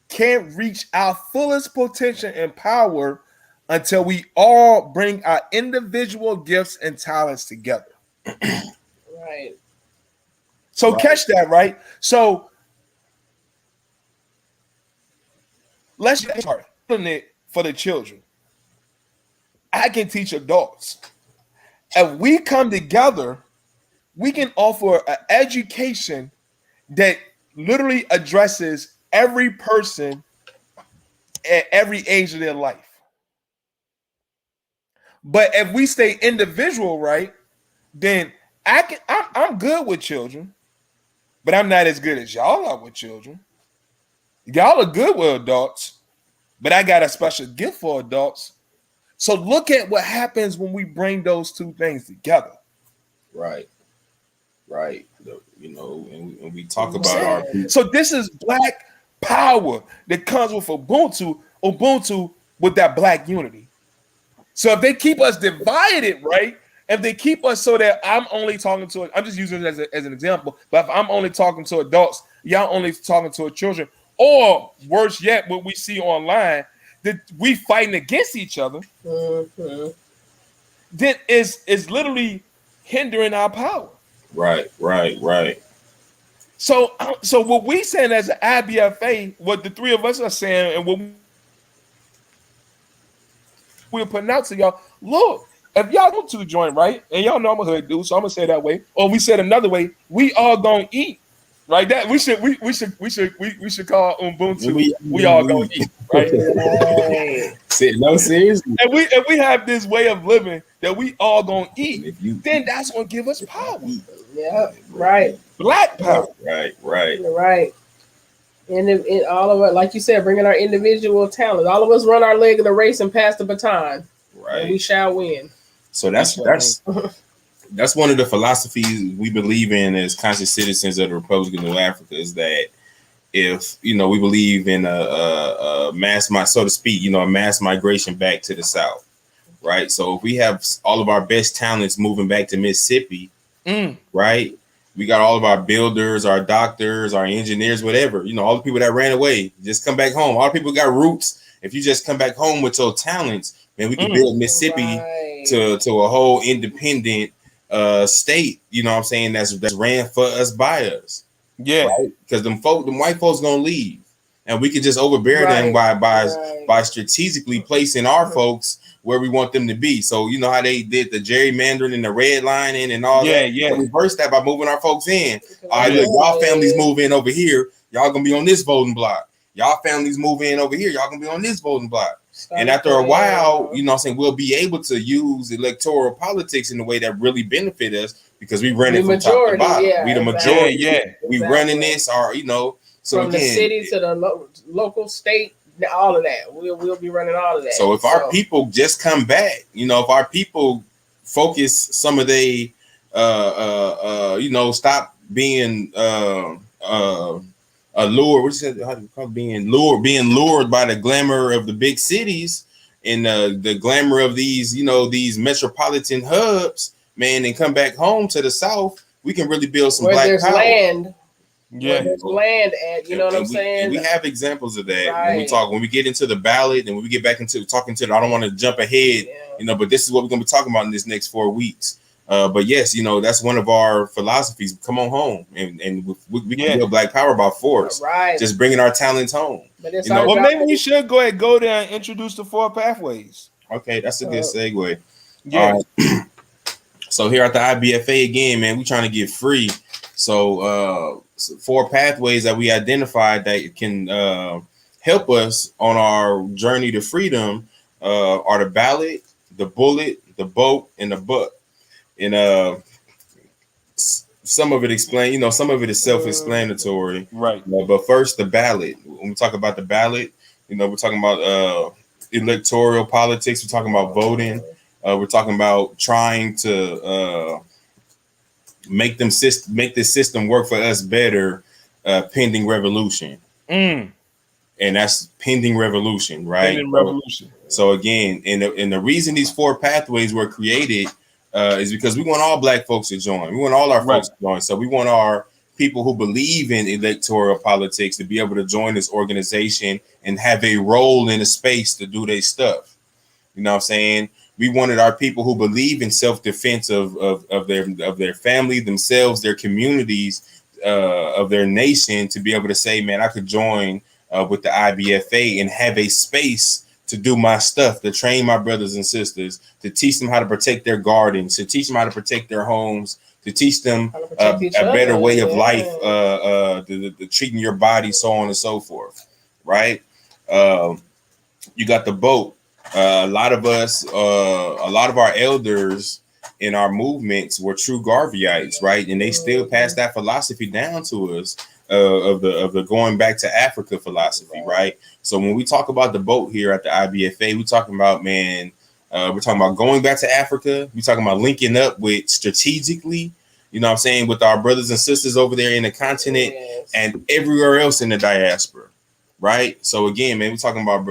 Speaker 4: can't reach our fullest potential and power until we all bring our individual gifts and talents together.
Speaker 3: Right.
Speaker 4: So catch that, right? So let's start it for the children. I can teach adults. If we come together, we can offer an education that literally addresses every person at every age of their life. But if we stay individual, right, then I'm good with children, but I'm not as good as y'all are with children. Y'all are good with adults, but I got a special gift for adults. So look at what happens when we bring those two things together.
Speaker 2: Right. You know, and we talk about our people.
Speaker 4: So this is Black power that comes with Ubuntu with that Black unity. So if they keep us divided, right? If they keep us so that I'm only talking to, I'm just using it as an example, but if I'm only talking to adults, y'all only talking to children, or worse yet, what we see online, that we fighting against each other, then is literally hindering our power.
Speaker 2: Right.
Speaker 4: So what we saying as an IBFA, what the three of us are saying, and what we're putting out to y'all, look, if y'all want to join, right, and y'all know I'm a hood dude, so I'm gonna say it that way, or we said another way, we all gonna eat, right? That we should call Ubuntu. We all gonna eat, right?
Speaker 2: No, seriously.
Speaker 4: And we have this way of living that we all gonna eat, then that's gonna give us power.
Speaker 3: Yeah, right.
Speaker 4: Black power.
Speaker 2: Right.
Speaker 3: And all of it, like you said, bringing our individual talent. All of us run our leg of the race and pass the baton.
Speaker 2: Right.
Speaker 3: And we shall win.
Speaker 2: So that's one of the philosophies we believe in as conscious citizens of the Republic of New Africa, is that if, you know, we believe in a mass, so to speak, you know, a mass migration back to the South, right? So if we have all of our best talents moving back to Mississippi, right? We got all of our builders, our doctors, our engineers, whatever, you know, all the people that ran away, just come back home. All the people got roots If you just come back home with your talents, man, we can build Mississippi to a whole independent state. You know what I'm saying? That's ran for us by us.
Speaker 4: Yeah.
Speaker 2: Right? Because them white folks gonna leave, and we could just overbear them by strategically placing our folks where we want them to be. So you know how they did the gerrymandering and the redlining and all that.
Speaker 4: Yeah.
Speaker 2: So reverse that by moving our folks in. All right, look, y'all families move in over here. Y'all gonna be on this voting block. Y'all families move in over here. Y'all gonna be on this voting block. And after a while, you know what I'm saying, we'll be able to use electoral politics in a way that really benefit us because we run it from top to bottom. We the majority.
Speaker 4: Yeah.
Speaker 2: We running this, or you know, so
Speaker 3: from
Speaker 2: again,
Speaker 3: the city to the local state, all of that. We'll be running all of that.
Speaker 2: So if our people just come back, you know, if our people focus some of they, you know, stop being lured. What you said? How do you call it? Being lured by the glamour of the big cities and the glamour of these, you know, these metropolitan hubs, man, and come back home to the South. We can really build some black power.
Speaker 3: Land.
Speaker 4: Yeah,
Speaker 3: where there's land at, you know what I'm saying?
Speaker 2: And we have examples of that when we get into the ballot and when we get back into talking to I don't want to jump ahead, you know, but this is what we're gonna be talking about in this next 4 weeks. But yes, you know, that's one of our philosophies. Come on home, and we can build black power by force. Just bringing our talents home.
Speaker 3: But it's
Speaker 4: well, maybe we should go there and introduce the 4 pathways.
Speaker 2: Okay, that's a good segue.
Speaker 4: Yeah.
Speaker 2: So here at the IBFA again, man, we trying to get free. So 4 pathways that we identified that can help us on our journey to freedom are the ballot, the bullet, the boat, and the buck. And some of it explain, you know, some of it is self-explanatory.
Speaker 4: Right.
Speaker 2: But first, the ballot. When we talk about the ballot, you know, we're talking about electoral politics. We're talking about voting. We're talking about trying to make this system work for us better, pending revolution. And that's pending revolution, right?
Speaker 4: Pending revolution.
Speaker 2: So again, and the reason these 4 pathways were created is because we want all black folks to join. We want all our folks to join. So we want our people who believe in electoral politics to be able to join this organization and have a role in a space to do their stuff. You know what I'm saying? We wanted our people who believe in self-defense of their family, themselves, their communities, of their nation to be able to say, man, I could join with the IBFA and have a space to do my stuff, to train my brothers and sisters, to teach them how to protect their gardens, to teach them how to protect their homes, to teach them a better way of life, the treating your body, so on and so forth, right? You got the boat. A lot of us, a lot of our elders in our movements were true Garveyites, right? And they still pass that philosophy down to us of the going back to Africa philosophy, right? So when we talk about the boat here at the IBFA, we're talking about, man, we're talking about going back to Africa. We're talking about linking up with strategically, you know what I'm saying, with our brothers and sisters over there in the continent and everywhere else in the diaspora, right? So again, man, we're talking about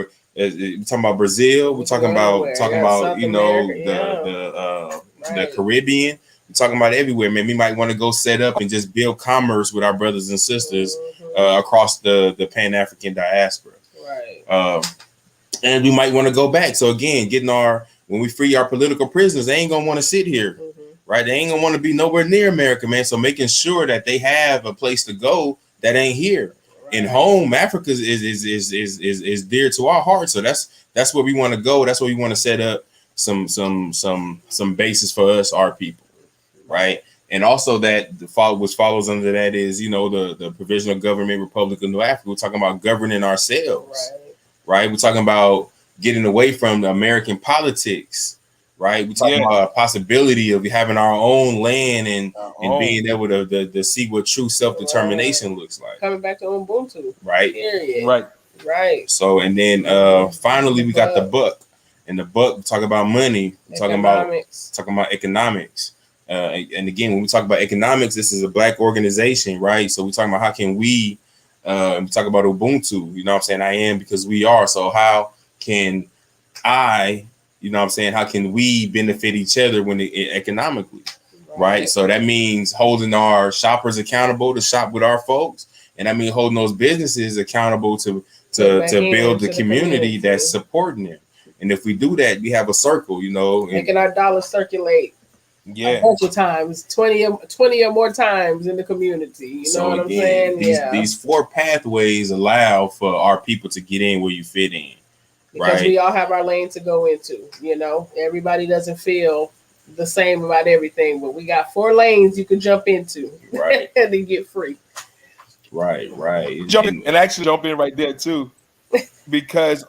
Speaker 2: Brazil. We're talking about you know, the Caribbean. We're talking about everywhere, man. We might want to go set up and just build commerce with our brothers and sisters across the Pan-African diaspora. Right. And we might want to go back. So again, when we free our political prisoners, they ain't gonna want to sit here, right? They ain't gonna want to be nowhere near America, man. So making sure that they have a place to go that ain't here. And home, Africa is dear to our heart. So that's where we want to go. That's where we want to set up some basis for us, our people, right? And also that which follows under that is, you know, the Provisional Government Republic of New Africa. We're talking about governing ourselves, right? We're talking about getting away from the American politics, right? We're talking about a possibility of having our own land and being able to see what true self-determination looks like.
Speaker 3: Coming back to Ubuntu.
Speaker 2: Right.
Speaker 3: Period. Right.
Speaker 2: So, and then finally we got the buck. And the buck, we talk about money. We're talking about economics. And again, when we talk about economics, this is a black organization, right? So we're talking about how can we talk about Ubuntu, you know what I'm saying? I am because we are. So how can you know what I'm saying, how can we benefit each other economically, right? So that means holding our shoppers accountable to shop with our folks. and I mean holding those businesses accountable to build the community that's supporting them. And if we do that, we have a circle, you know,
Speaker 3: making our dollars circulate. A bunch of times, 20 or more times in the community. You know what I'm saying?
Speaker 2: These 4 pathways allow for our people to get in where you fit in.
Speaker 3: Because we all have our lane to go into. You know, everybody doesn't feel the same about everything, but we got 4 lanes you can jump into,
Speaker 2: right,
Speaker 3: and then get free.
Speaker 2: Right.
Speaker 4: And actually jump in right there too, because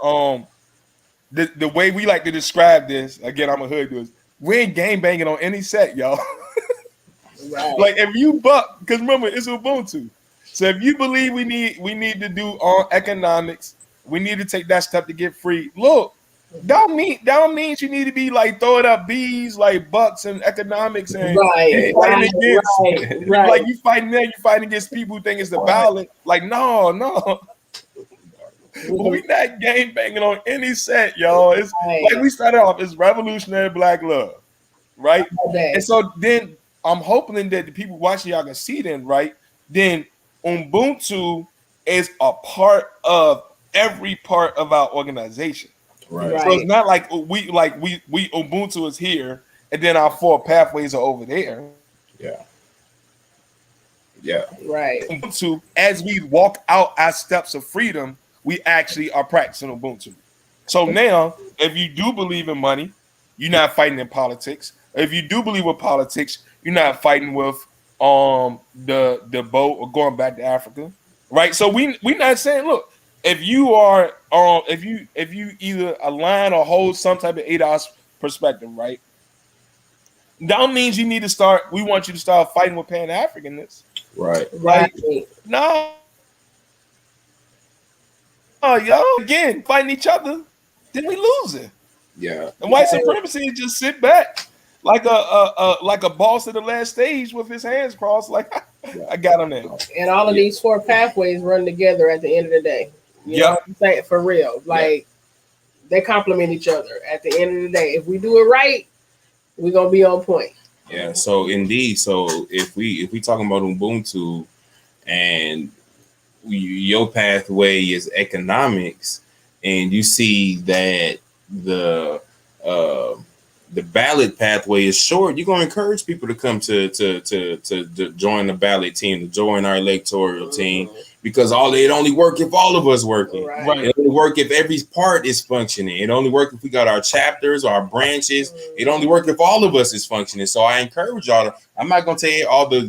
Speaker 4: the way we like to describe this, again, I'm a hood dude. We ain't game banging on any set, y'all.
Speaker 3: Right.
Speaker 4: Like if you buck, because remember it's Ubuntu. So if you believe we need to do economics, we need to take that step to get free. Look, that means you need to be like throwing up B's like bucks and economics and fighting against like you fighting there, you fighting against people who think it's the ballot. Like no. We not game banging on any set, y'all. It's like we started off. It's revolutionary black love, right? And so then I'm hoping that the people watching y'all can see then, right? Then Ubuntu is a part of every part of our organization.
Speaker 2: Right.
Speaker 4: So it's not like we Ubuntu is here and then our 4 pathways are over there.
Speaker 2: Yeah.
Speaker 3: Right.
Speaker 4: Ubuntu, as we walk out our steps of freedom, we actually are practicing Ubuntu. So now, if you do believe in money, you're not fighting in politics. If you do believe with politics, you're not fighting with the boat or going back to Africa, right? So we not saying, look, if you are if you either align or hold some type of ADOS perspective, right? That means you need to start. We want you to start fighting with Pan Africanness,
Speaker 2: right?
Speaker 4: No. Oh, y'all again fighting each other, then we losing.
Speaker 2: Yeah.
Speaker 4: And white supremacy is just sit back like a boss at the last stage with his hands crossed, like I got him now.
Speaker 3: And all of these 4 pathways run together at the end of the day. You know what I'm saying? For real. Like they complement each other at the end of the day. If we do it right, we're gonna be on point.
Speaker 2: Yeah, so indeed. So if we talking about Ubuntu and your pathway is economics, and you see that the ballot pathway is short, you're going to encourage people to come to join the ballot team, to join our electoral team, because it only work if all of us working.
Speaker 3: Right.
Speaker 2: It only work if every part is functioning. It only work if we got our chapters, our branches. It only work if all of us is functioning. So I encourage y'all to, I'm not gonna tell you all the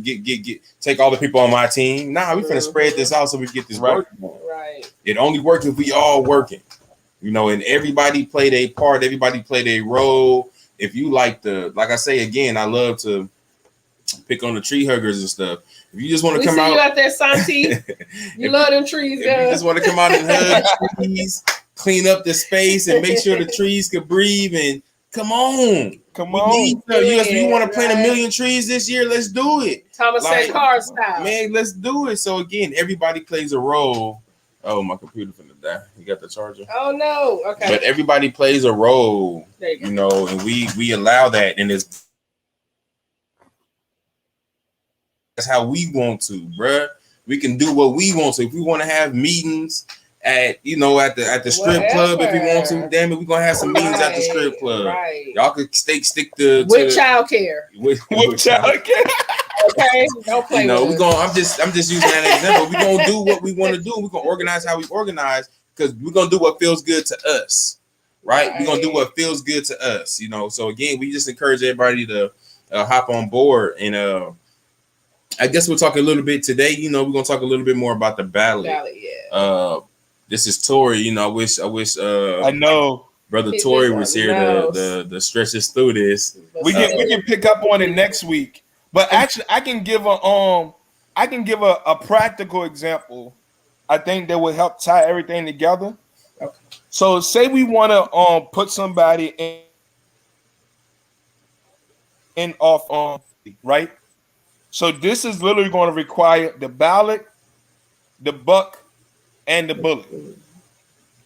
Speaker 2: take all the people on my team. Nah, we finna spread this out so we get this work done.
Speaker 3: Right.
Speaker 2: It only work if we all working. You know, and everybody play their part, everybody play their role. If you like I say again, I love to pick on the tree huggers and stuff. If you just want to come out,
Speaker 3: you out there, Santi. You love them trees, guys.
Speaker 2: If you just want to come out and hug trees, clean up the space, and make sure the trees can breathe. And come on. If you want to plant 1 million trees this year, let's do it.
Speaker 3: Thomas said car style.
Speaker 2: Man, let's do it. So again, everybody plays a role. Oh, my computer finna die. You got the charger?
Speaker 3: Oh no. Okay.
Speaker 2: But everybody plays a role, you know, and we allow that, and that's how we want to, bruh. We can do what we want to. If we want to have meetings at the strip club, if we want to, damn it, we're gonna have some meetings at the strip club.
Speaker 3: Right.
Speaker 2: Y'all could stick to
Speaker 3: with childcare.
Speaker 2: With childcare.
Speaker 3: Okay, don't play.
Speaker 2: I'm just using that example. We're gonna do what we want to do. We're gonna organize how we organize, because we're gonna do what feels good to us, right? We're gonna do what feels good to us, you know. So again, we just encourage everybody to hop on board, and I guess we'll talk a little bit today. You know, we're gonna talk a little bit more about the ballot. This is Tori. You know, I wish.
Speaker 4: I know,
Speaker 2: brother Tori was here to stretch us through this.
Speaker 4: We can pick up on it next week. But actually, I can give a practical example. I think that would help tie everything together. Okay. So, say we want to put somebody in off right. So this is literally going to require the ballot, the buck, and the bullet.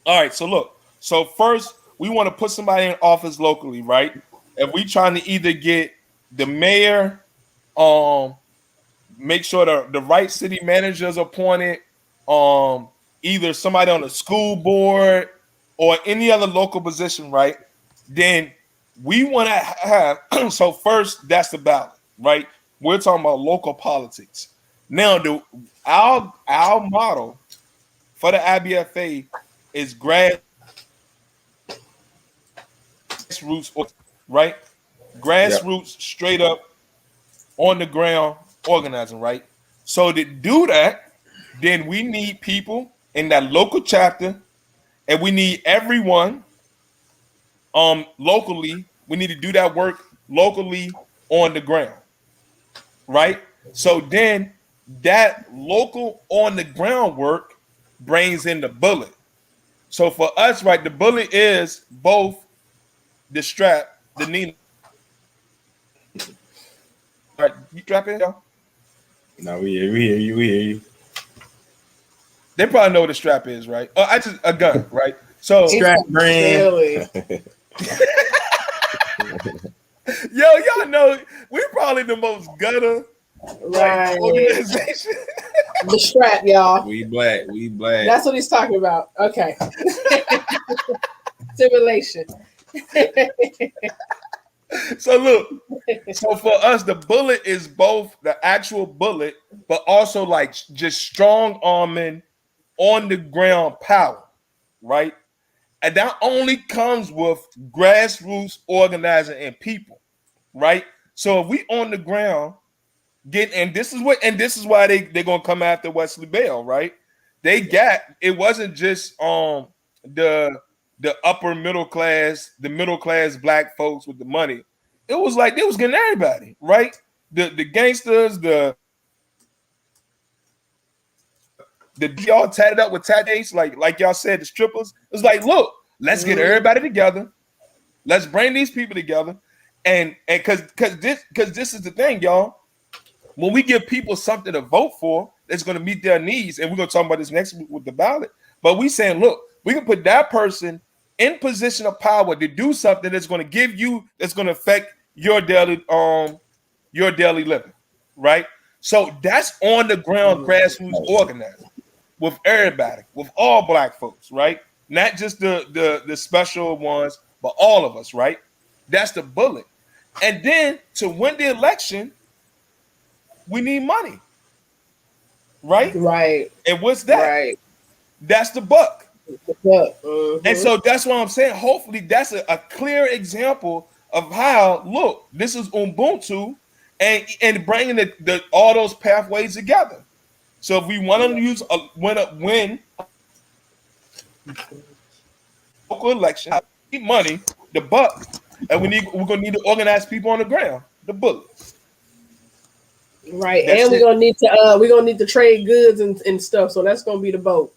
Speaker 4: All right. So look. So first, we want to put somebody in office locally, right? If we trying to either get the mayor, make sure the right city manager is appointed, either somebody on the school board or any other local position, right? Then we want to have so first that's the ballot, right? We're talking about local politics. Now, our model for the IBFA is grassroots, right?
Speaker 2: Yep.
Speaker 4: Grassroots, straight up on the ground organizing, right? So to do that, then we need people in that local chapter, and we need everyone locally. We need to do that work locally on the ground, right? So then that local on the ground work brings in the bullet. So for us, right, the bullet is both the strap, the knee. All right, you strap in, y'all.
Speaker 2: No, we hear you.
Speaker 4: They probably know what a strap is, right? Oh, I just a gun, right? So
Speaker 2: Strap brand.
Speaker 3: Really?
Speaker 4: yo, y'all know we're probably the most gutter
Speaker 3: Right.
Speaker 4: organization.
Speaker 3: The strap, y'all.
Speaker 2: We black.
Speaker 3: That's what he's talking about. Okay. Simulation.
Speaker 4: So look, so for us, the bullet is both the actual bullet, but also like just strong arming on the ground power, right? And that only comes with grassroots organizing and people, right? So if we on the ground and this is why they're gonna come after Wesley Bell, right? They got it wasn't just the upper middle class, the middle class black folks with the money. It was like they was getting everybody, right? The gangsters, the y'all tatted up with tattoos, like y'all said, the strippers. It was like, look, let's get everybody together. Let's bring these people together, and because this is the thing, y'all. When we give people something to vote for, that's going to meet their needs, and we're going to talk about this next week with the ballot. But we saying, look, we can put that person in position of power to do something that's going to give you, that's going to affect your daily living, right? So that's on the ground grassroots organizing with everybody, with all black folks, right? Not just the special ones, but all of us, right? That's the bullet. And then to win the election, we need money, right?
Speaker 3: Right.
Speaker 4: And what's that?
Speaker 3: Right.
Speaker 4: That's the buck.
Speaker 3: Mm-hmm.
Speaker 4: And so that's what I'm saying. Hopefully, that's a clear example of how, look, this is Ubuntu and bringing all those pathways together. So if we want to use win local election, we need money, the buck, and we're gonna need to organize people on the ground, the bullet.
Speaker 3: Right.
Speaker 4: That's
Speaker 3: and we're gonna need to trade goods and stuff. So that's gonna be the boat.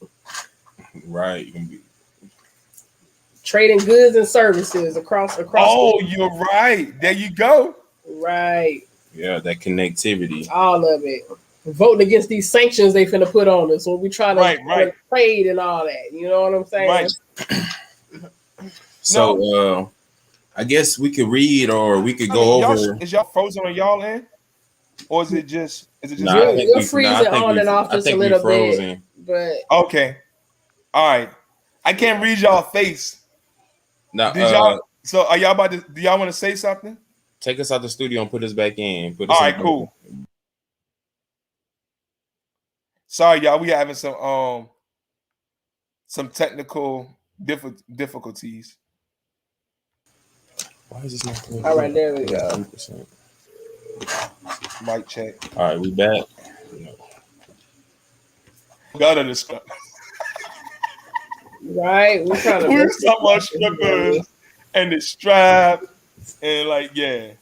Speaker 2: Right. You can be
Speaker 3: Trading goods and services across.
Speaker 4: Oh, you're right. There you go.
Speaker 3: Right.
Speaker 2: yeah, that connectivity.
Speaker 3: All of it. Voting against these sanctions they finna put on us when we try to trade and all that. You know what I'm saying?
Speaker 4: Right.
Speaker 2: So I guess we could read or we could go over.
Speaker 4: Is y'all frozen on y'all end? Or is it just
Speaker 2: Nah,
Speaker 3: You're freezing on and off just a little bit. But
Speaker 4: okay. All right. I can't read y'all face.
Speaker 2: No,
Speaker 4: so are y'all about to do y'all want to say something?
Speaker 2: take us out the studio and put us back in.
Speaker 4: All right, cool. Sorry, y'all. We having some technical difficulties.
Speaker 2: Why is this not clear?
Speaker 3: all right, there we go.
Speaker 2: 100%.
Speaker 4: Mic check.
Speaker 2: All right, we back.
Speaker 4: Got to discuss.
Speaker 3: Right. We're trying to
Speaker 4: We're talking about strippers and the strap and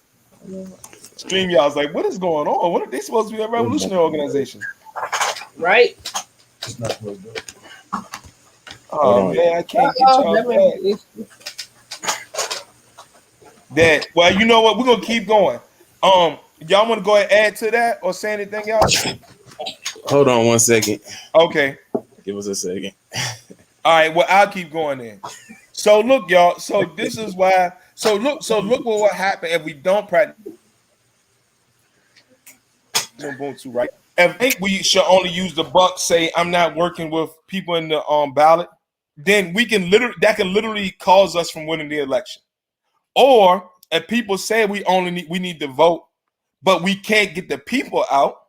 Speaker 4: Stream y'all's like, what is going on? What are they supposed to be a revolutionary organization?
Speaker 3: right.
Speaker 4: Oh man, I can't get y'all that. Well, you know what? We're gonna keep going. Y'all want to go ahead and add to that or say anything else?
Speaker 2: Hold on 1 second.
Speaker 4: Okay.
Speaker 2: Give us a second.
Speaker 4: All right. Well, I'll keep going then. So look, y'all. So this is why. So look what happened if we don't practice Ubuntu, right? if we should only use the buck, say I'm not working with people in the ballot, then we can literally cause us from winning the election. Or if people say we need to vote, but we can't get the people out,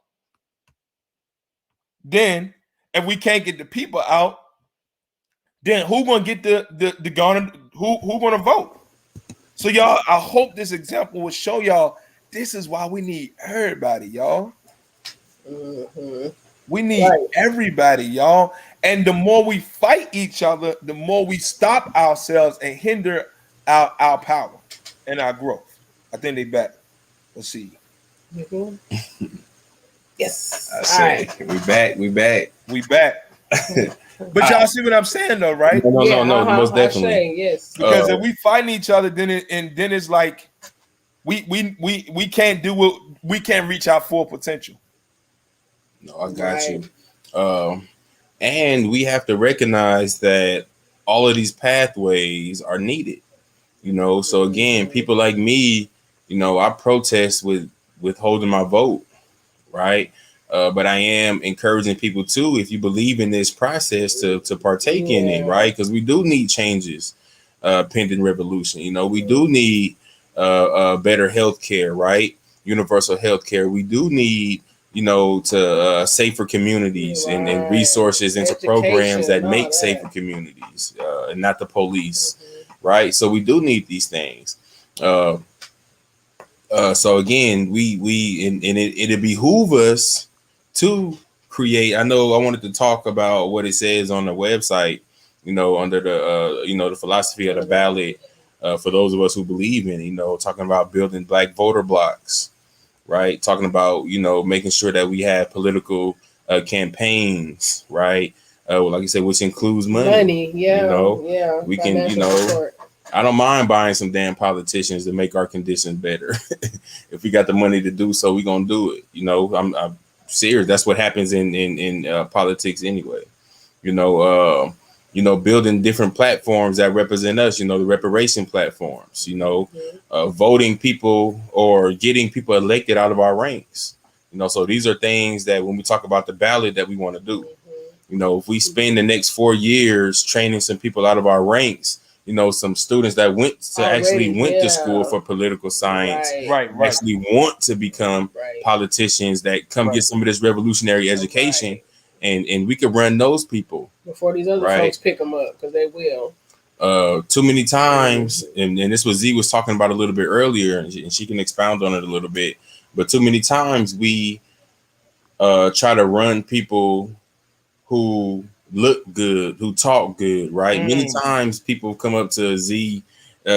Speaker 4: then if we can't get the people out, then who gonna get the gun? Who gonna vote? So y'all, I hope this example will show y'all this is why we need everybody, y'all.
Speaker 3: Mm-hmm.
Speaker 4: We need everybody, y'all. And the more we fight each other, the more we stop ourselves and hinder our power and our growth. I think they back. Let's see.
Speaker 3: Mm-hmm. Yes.
Speaker 2: I say we back.
Speaker 4: But y'all see what I'm saying, though, right?
Speaker 2: No, most definitely.
Speaker 3: Yes.
Speaker 4: Because if we fighting each other, then it's like we can't do what we can't reach our full potential.
Speaker 2: No, I got you. And we have to recognize that all of these pathways are needed. So again, people like me, I protest with withholding my vote, right? But I am encouraging people too, if you believe in this process, to partake in it, right? Because we do need changes, pending revolution. We do need better health care, right? Universal health care. We do need, to safer communities and resources into programs that make safer communities, and not the police, right? So we do need these things. So again, it'd behoove us to create. I know I wanted to talk about what it says on the website, under the philosophy of the ballot, for those of us who believe in, talking about building Black voter blocks, right? Talking about, making sure that we have political campaigns, right? Like I said, which includes money. We can, I don't mind buying some damn politicians to make our conditions better. If we got the money to do so, we gonna do it. I'm serious. That's what happens in politics anyway. Building different platforms that represent us. The reparation platforms. Voting people or getting people elected out of our ranks. So these are things that when we talk about the ballot that we want to do. If we spend the next 4 years training some people out of our ranks, some students that went to school for political science, actually want to become politicians that come get some of this revolutionary education, and we could run those people
Speaker 3: before these other folks pick them up, because they will.
Speaker 2: Too many times, and this was Z was talking about a little bit earlier, and she can expound on it a little bit. But too many times we try to run people who look good, who talk good, right? Many times people come up to Z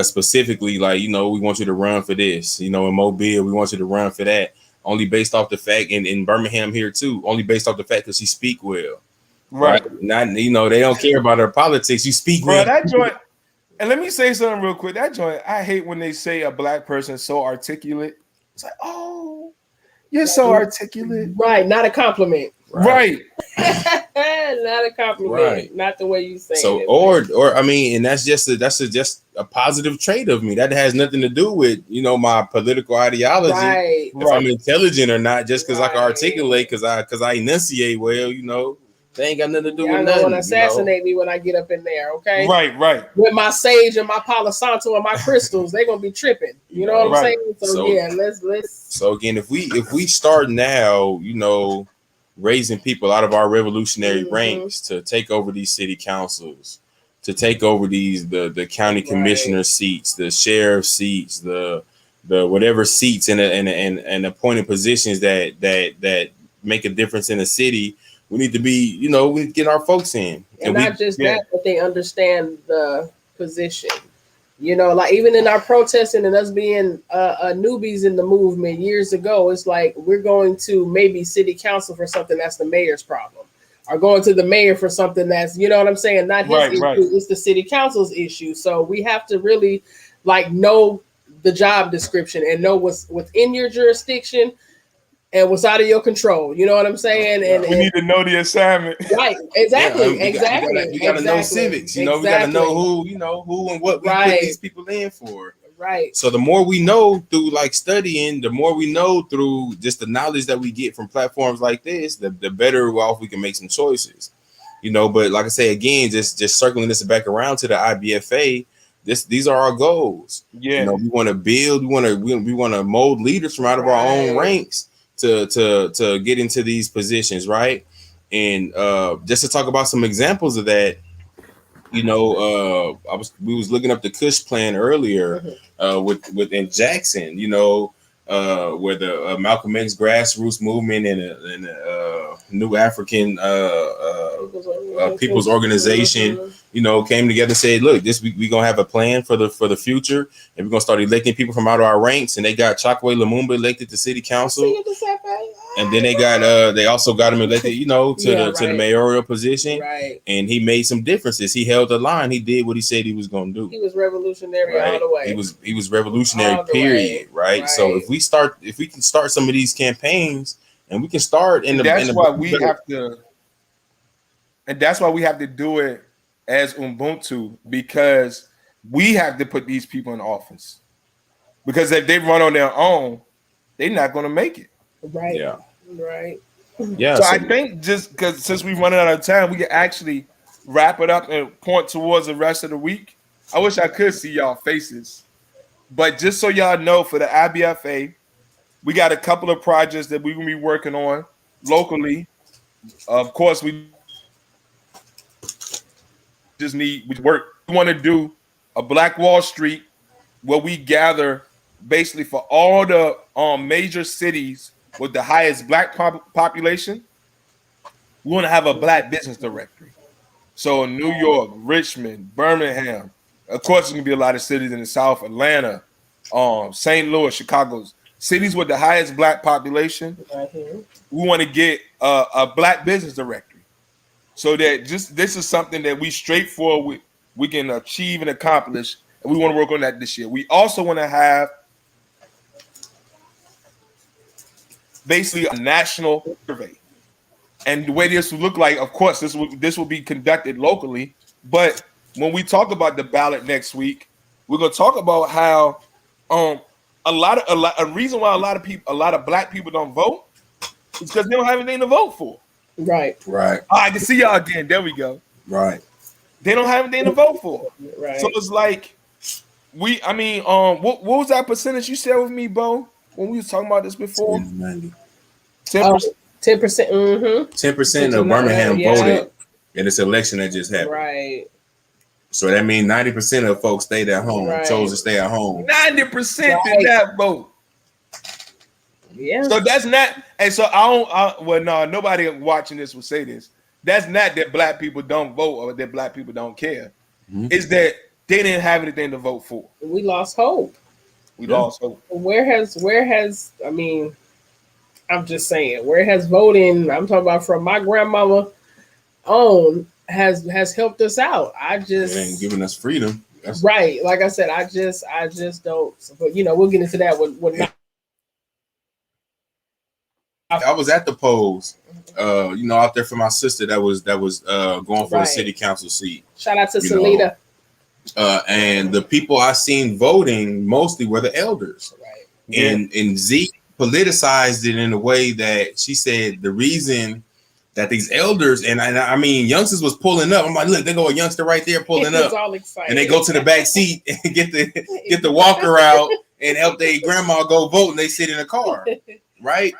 Speaker 2: specifically like, we want you to run for this, in Mobile, we want you to run for that, only based off the fact, and in Birmingham here too, only based off the fact that she speak well, right? Not, they don't care about her politics. You speak well.
Speaker 4: That joint, and let me say something real quick. That joint, I hate when they say a Black person is so articulate. It's like, oh, you're so articulate.
Speaker 3: Right, not a compliment.
Speaker 4: Right.
Speaker 3: Not a compliment. Right. Not the way you say it.
Speaker 2: So, or I mean, and that's just a positive trait of me. That has nothing to do with, my political ideology.
Speaker 3: Right.
Speaker 2: If I'm intelligent or not, just because I can articulate, because I enunciate well, they ain't got nothing to do with nothing.
Speaker 3: Want to assassinate me when I get up in there, okay?
Speaker 4: Right.
Speaker 3: With my sage and my Palo Santo and my crystals, they're gonna be tripping. You know what I'm saying? So yeah, let's.
Speaker 2: So again, if we start now, raising people out of our revolutionary ranks to take over these city councils, to take over the county commissioner seats, the sheriff seats, the whatever seats and appointed positions that make a difference in the city. We need to be, we get our folks in.
Speaker 3: And not just that, but they understand the position. Like even in our protesting and us being newbies in the movement years ago, it's like we're going to maybe city council for something that's the mayor's problem, or going to the mayor for something that's, what I'm saying, not his issue, it's the city council's issue. So we have to really know the job description and know what's within your jurisdiction and what's out of your control. You know what I'm saying? And
Speaker 4: we need to know the assignment.
Speaker 3: Right. Exactly.
Speaker 2: We gotta know civics. We gotta know who and what we put these people in for.
Speaker 3: Right.
Speaker 2: So the more we know through like studying, the more we know through just the knowledge that we get from platforms like this, the better off we can make some choices. But like I say again, just circling this back around to the IBFA, these are our goals.
Speaker 4: Yeah.
Speaker 2: We want to build, we want to mold leaders from out of our own ranks to get into these positions, right? And just to talk about some examples of that, we was looking up the Kush plan earlier with in Jackson, where the Malcolm X grassroots movement and New African People's Organization, came together and said, look, we gonna have a plan for the future, and we're gonna start electing people from out of our ranks. And they got Chokwe Lumumba elected to city council, and then they also got him elected, to the mayoral position.
Speaker 3: Right.
Speaker 2: And he made some differences. He held the line. He did what he said he was gonna do.
Speaker 3: He was revolutionary all the way.
Speaker 2: He was revolutionary, period. Right? So if we can start some of these campaigns, and we can start that's why we
Speaker 4: have to do it as Ubuntu, because we have to put these people in office. Because if they run on their own, they're not going to make it.
Speaker 3: Right.
Speaker 2: Yeah.
Speaker 3: Right.
Speaker 4: Yeah. So I think just because since we're running out of time, we can actually wrap it up and point towards the rest of the week. I wish I could see y'all faces, but just so y'all know, for the IBFA, we got a couple of projects that we're gonna be working on locally. Of course, we just need work. We want to do a Black Wall Street where we gather basically for all the major cities with the highest Black population. We want to have a Black business directory. So in New York, Richmond, Birmingham, of course, there's gonna be a lot of cities in the South, Atlanta, St. Louis, Chicago, cities with the highest Black population. We want to get a Black business directory, so that this is something that we straightforward we can achieve and accomplish, and we want to work on that this year. We also want to have basically a national survey, and the way this will look like, of course, this will be conducted locally. But when we talk about the ballot next week, we're gonna talk about how a reason why a lot of Black people don't vote is because they don't have anything to vote for.
Speaker 3: Right.
Speaker 2: Right.
Speaker 4: Oh, I can see y'all again. There we go.
Speaker 2: Right.
Speaker 4: They don't have anything to vote for.
Speaker 3: Right.
Speaker 4: So it's like what was that percentage you said with me, Bo, when we was talking about this before?
Speaker 2: 90.
Speaker 4: 10%.
Speaker 3: 10%.
Speaker 2: 10% of Birmingham voted in this election that just happened.
Speaker 3: Right.
Speaker 2: So that means 90% of folks stayed at home, chose to stay at home.
Speaker 4: 90% did not vote.
Speaker 3: Yeah.
Speaker 4: So that's not, and so nobody watching this will say this. That's not that Black people don't vote or that Black people don't care.
Speaker 2: Mm-hmm.
Speaker 4: It's that they didn't have anything to vote for.
Speaker 3: We lost hope.
Speaker 4: We lost hope.
Speaker 3: Where has I mean, I'm just saying, where has voting, I'm talking about from my grandmama on, has helped us out. It
Speaker 2: ain't giving us freedom. That's
Speaker 3: right. Like I said, I just don't, but we'll get into that with
Speaker 2: I was at the polls, out there for my sister that was going for the city council seat.
Speaker 3: Shout out to Salida.
Speaker 2: And the people I seen voting mostly were the elders.
Speaker 3: Right.
Speaker 2: And Z politicized it in a way that she said the reason that these elders, and I mean youngsters was pulling up. I'm like, look, they go a youngster right there pulling up.
Speaker 3: All excited.
Speaker 2: And they go to the back seat and get the walker out and help their grandma go vote, and they sit in a car. Right.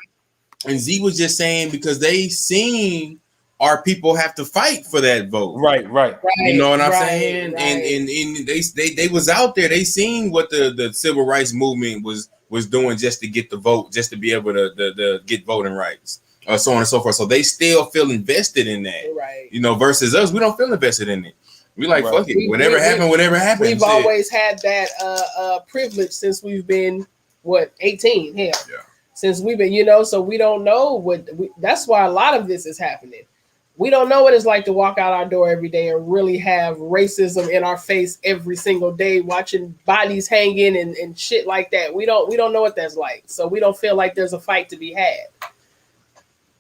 Speaker 2: And Z was just saying because they seen our people have to fight for that vote.
Speaker 4: Right.
Speaker 2: You know what I'm saying? Right. And they was out there. They seen what the civil rights movement was doing just to get the vote, just to be able to get voting rights, so on and so forth. So they still feel invested in that. Right. Versus us, we don't feel invested in it. We like, fuck it. Whatever happened.
Speaker 3: We've always had that privilege since we've been 18. Hell. Yeah. Since we've been, so we don't know that's why a lot of this is happening. We don't know what it's like to walk out our door every day and really have racism in our face every single day, watching bodies hanging and shit like that. We don't know what that's like. So we don't feel like there's a fight to be had.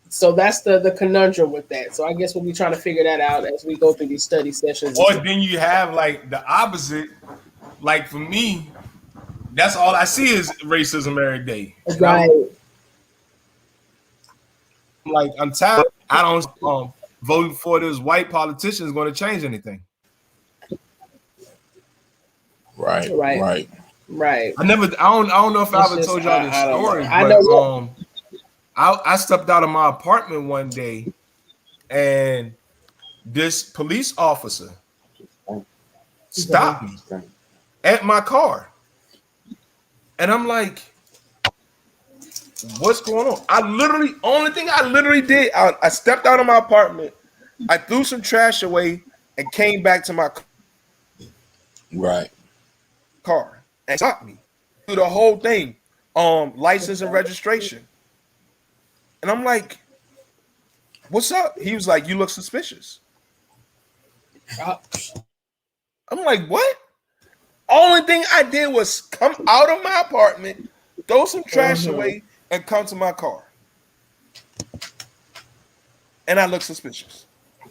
Speaker 3: So that's the conundrum with that. So I guess we'll be trying to figure that out as we go through these study sessions.
Speaker 1: Or then you have like the opposite. Like for me, That's all I see is racism every day. And
Speaker 3: Right.
Speaker 1: I'm like, I'm tired. I don't voting for this white politician is going to change anything.
Speaker 2: Right.
Speaker 3: Right.
Speaker 2: Right.
Speaker 3: Right.
Speaker 1: I don't know if I
Speaker 3: It's
Speaker 1: ever
Speaker 3: just,
Speaker 1: told y'all this
Speaker 3: I don't know.
Speaker 1: story,
Speaker 3: I
Speaker 1: but
Speaker 3: know
Speaker 1: I stepped out of my apartment one day and this police officer stopped me at my car. And I'm like, what's going on? Only thing I literally did, I stepped out of my apartment, I threw some trash away and came back to my
Speaker 2: Right.
Speaker 1: car and stopped me through the whole thing, license and registration. And I'm like, what's up? He was like, you look suspicious. I'm like, what? Only thing I did was come out of my apartment, throw some trash away, and come to my car. And I look suspicious.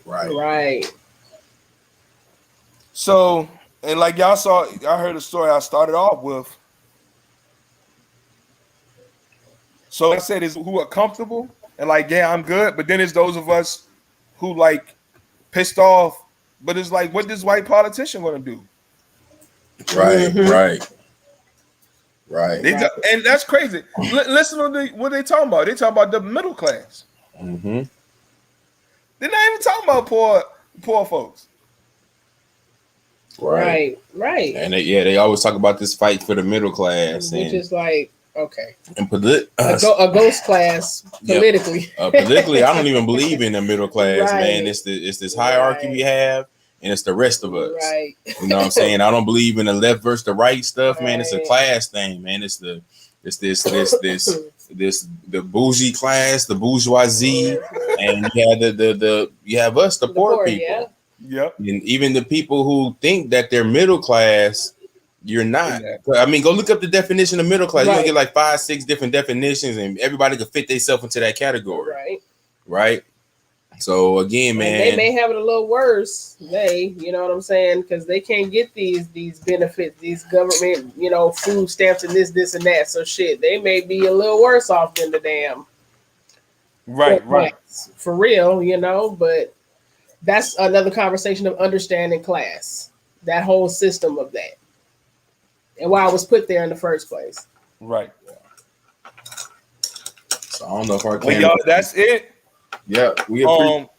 Speaker 2: Right.
Speaker 3: Right.
Speaker 4: So, and like y'all saw, I heard the story I started off with. So I said is who are comfortable and like, yeah, I'm good. But then it's those of us who like pissed off. But it's like, what this white politician gonna do?
Speaker 2: Right. Right. Right.
Speaker 4: And that's crazy. Listen to what they talking about. They talking about the middle class.
Speaker 2: Mm-hmm.
Speaker 4: They're not even talking about poor folks.
Speaker 3: Right.
Speaker 2: And they always talk about this fight for the middle class,
Speaker 3: Which is like, okay.
Speaker 2: And
Speaker 3: a ghost class politically.
Speaker 2: politically, I don't even believe in the middle class,
Speaker 3: Right.
Speaker 2: man. It's this hierarchy we have, and it's the rest of us.
Speaker 3: Right.
Speaker 2: You know what I'm saying? I don't believe in the left versus the right stuff, man. It's a class thing, man. It's the bougie class, the bourgeoisie, and you have you have us, the poor people.
Speaker 3: Yeah.
Speaker 4: Yep.
Speaker 2: And even the people who think that they're middle class, you're not. I mean, go look up the definition of middle class. You're gonna get like 5-6 different definitions, and everybody can fit themselves into that category.
Speaker 3: Right.
Speaker 2: Right. So again, man,
Speaker 3: they may have it a little worse. You know what I'm saying? Because they can't get these benefits, these government, food stamps and this and that. So shit, they may be a little worse off than the damn.
Speaker 4: Right.
Speaker 3: For real, but that's another conversation of understanding class, that whole system of that, and why I was put there in the first place.
Speaker 4: Right.
Speaker 2: So I don't know if I can.
Speaker 4: Well, y'all, that's it.
Speaker 2: Yeah,
Speaker 4: y'all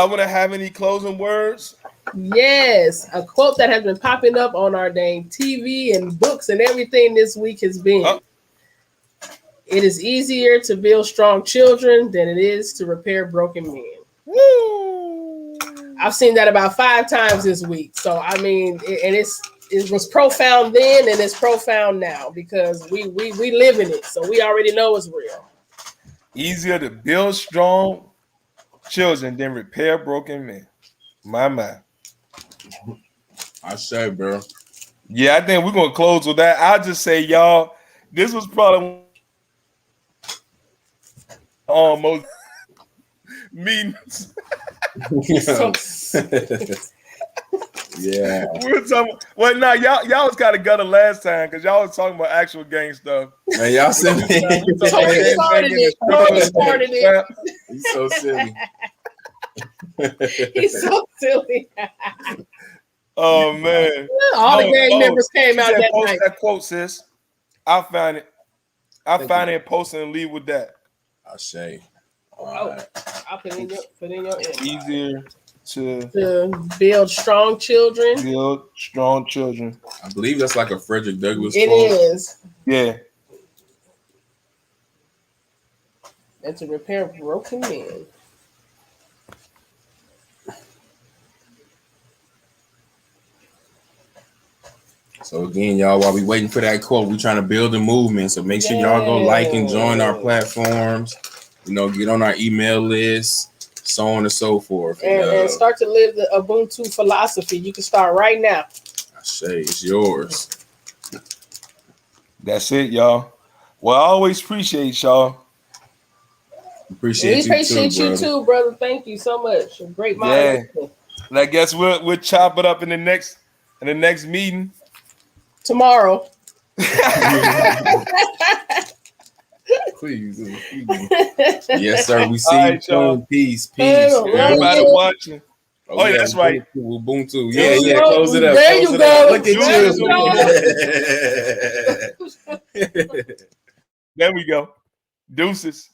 Speaker 4: want to have any closing words?
Speaker 3: Yes, a quote that has been popping up on our dang TV and books and everything this week has been, it is easier to build strong children than it is to repair broken men.
Speaker 4: Woo!
Speaker 3: I've seen that about 5 times this week. So, I mean, it was profound then and it's profound now because we live in it. So we already know it's real.
Speaker 4: Easier to build strong children than repair broken men. My mind.
Speaker 2: I say, bro.
Speaker 4: Yeah, I think we're gonna close with that. I'll just say, y'all, this was probably almost meetings.
Speaker 2: Yeah.
Speaker 4: We were talking. Well, now y'all was kind of gutter last time because y'all was talking about actual gang stuff.
Speaker 2: Man, y'all sent me.
Speaker 3: Tony started it.
Speaker 2: He's so silly.
Speaker 3: He's so silly.
Speaker 4: Oh man!
Speaker 3: All the gang members came out that
Speaker 4: post
Speaker 3: night.
Speaker 4: That quote, sis. I found it. I found it and post and leave with that.
Speaker 2: I say.
Speaker 3: I'll put in your
Speaker 4: Easier to
Speaker 3: build strong children.
Speaker 4: Build strong children.
Speaker 2: I believe that's like a Frederick Douglass
Speaker 3: It
Speaker 2: quote.
Speaker 3: is.
Speaker 4: Yeah.
Speaker 3: And to repair broken men.
Speaker 2: So again, y'all, while we waiting for that quote, we trying to build a movement. So make sure y'all go like and join our platforms. Get on our email list, so on and so forth.
Speaker 3: And start to live the Ubuntu philosophy. You can start right now.
Speaker 2: I say it's yours.
Speaker 4: That's it, y'all. Well, I always appreciate y'all.
Speaker 2: Appreciate
Speaker 3: you too, brother. Thank you so much. A great mind.
Speaker 4: Yeah. And I guess we'll chop it up in the next meeting.
Speaker 3: Tomorrow.
Speaker 1: Please.
Speaker 2: Yes, sir. We see
Speaker 4: All
Speaker 2: you
Speaker 4: right, y'all.
Speaker 2: soon. Peace.
Speaker 4: Everybody
Speaker 3: Yeah.
Speaker 4: watching. Oh,
Speaker 2: yeah,
Speaker 4: that's right.
Speaker 2: Ubuntu.
Speaker 3: There
Speaker 2: Yeah,
Speaker 3: you
Speaker 2: yeah.
Speaker 3: go.
Speaker 2: Close it up.
Speaker 3: There
Speaker 2: Close
Speaker 3: you
Speaker 2: it up.
Speaker 3: go.
Speaker 2: Look at
Speaker 3: There
Speaker 2: you.
Speaker 3: you go.
Speaker 4: There we go. Deuces.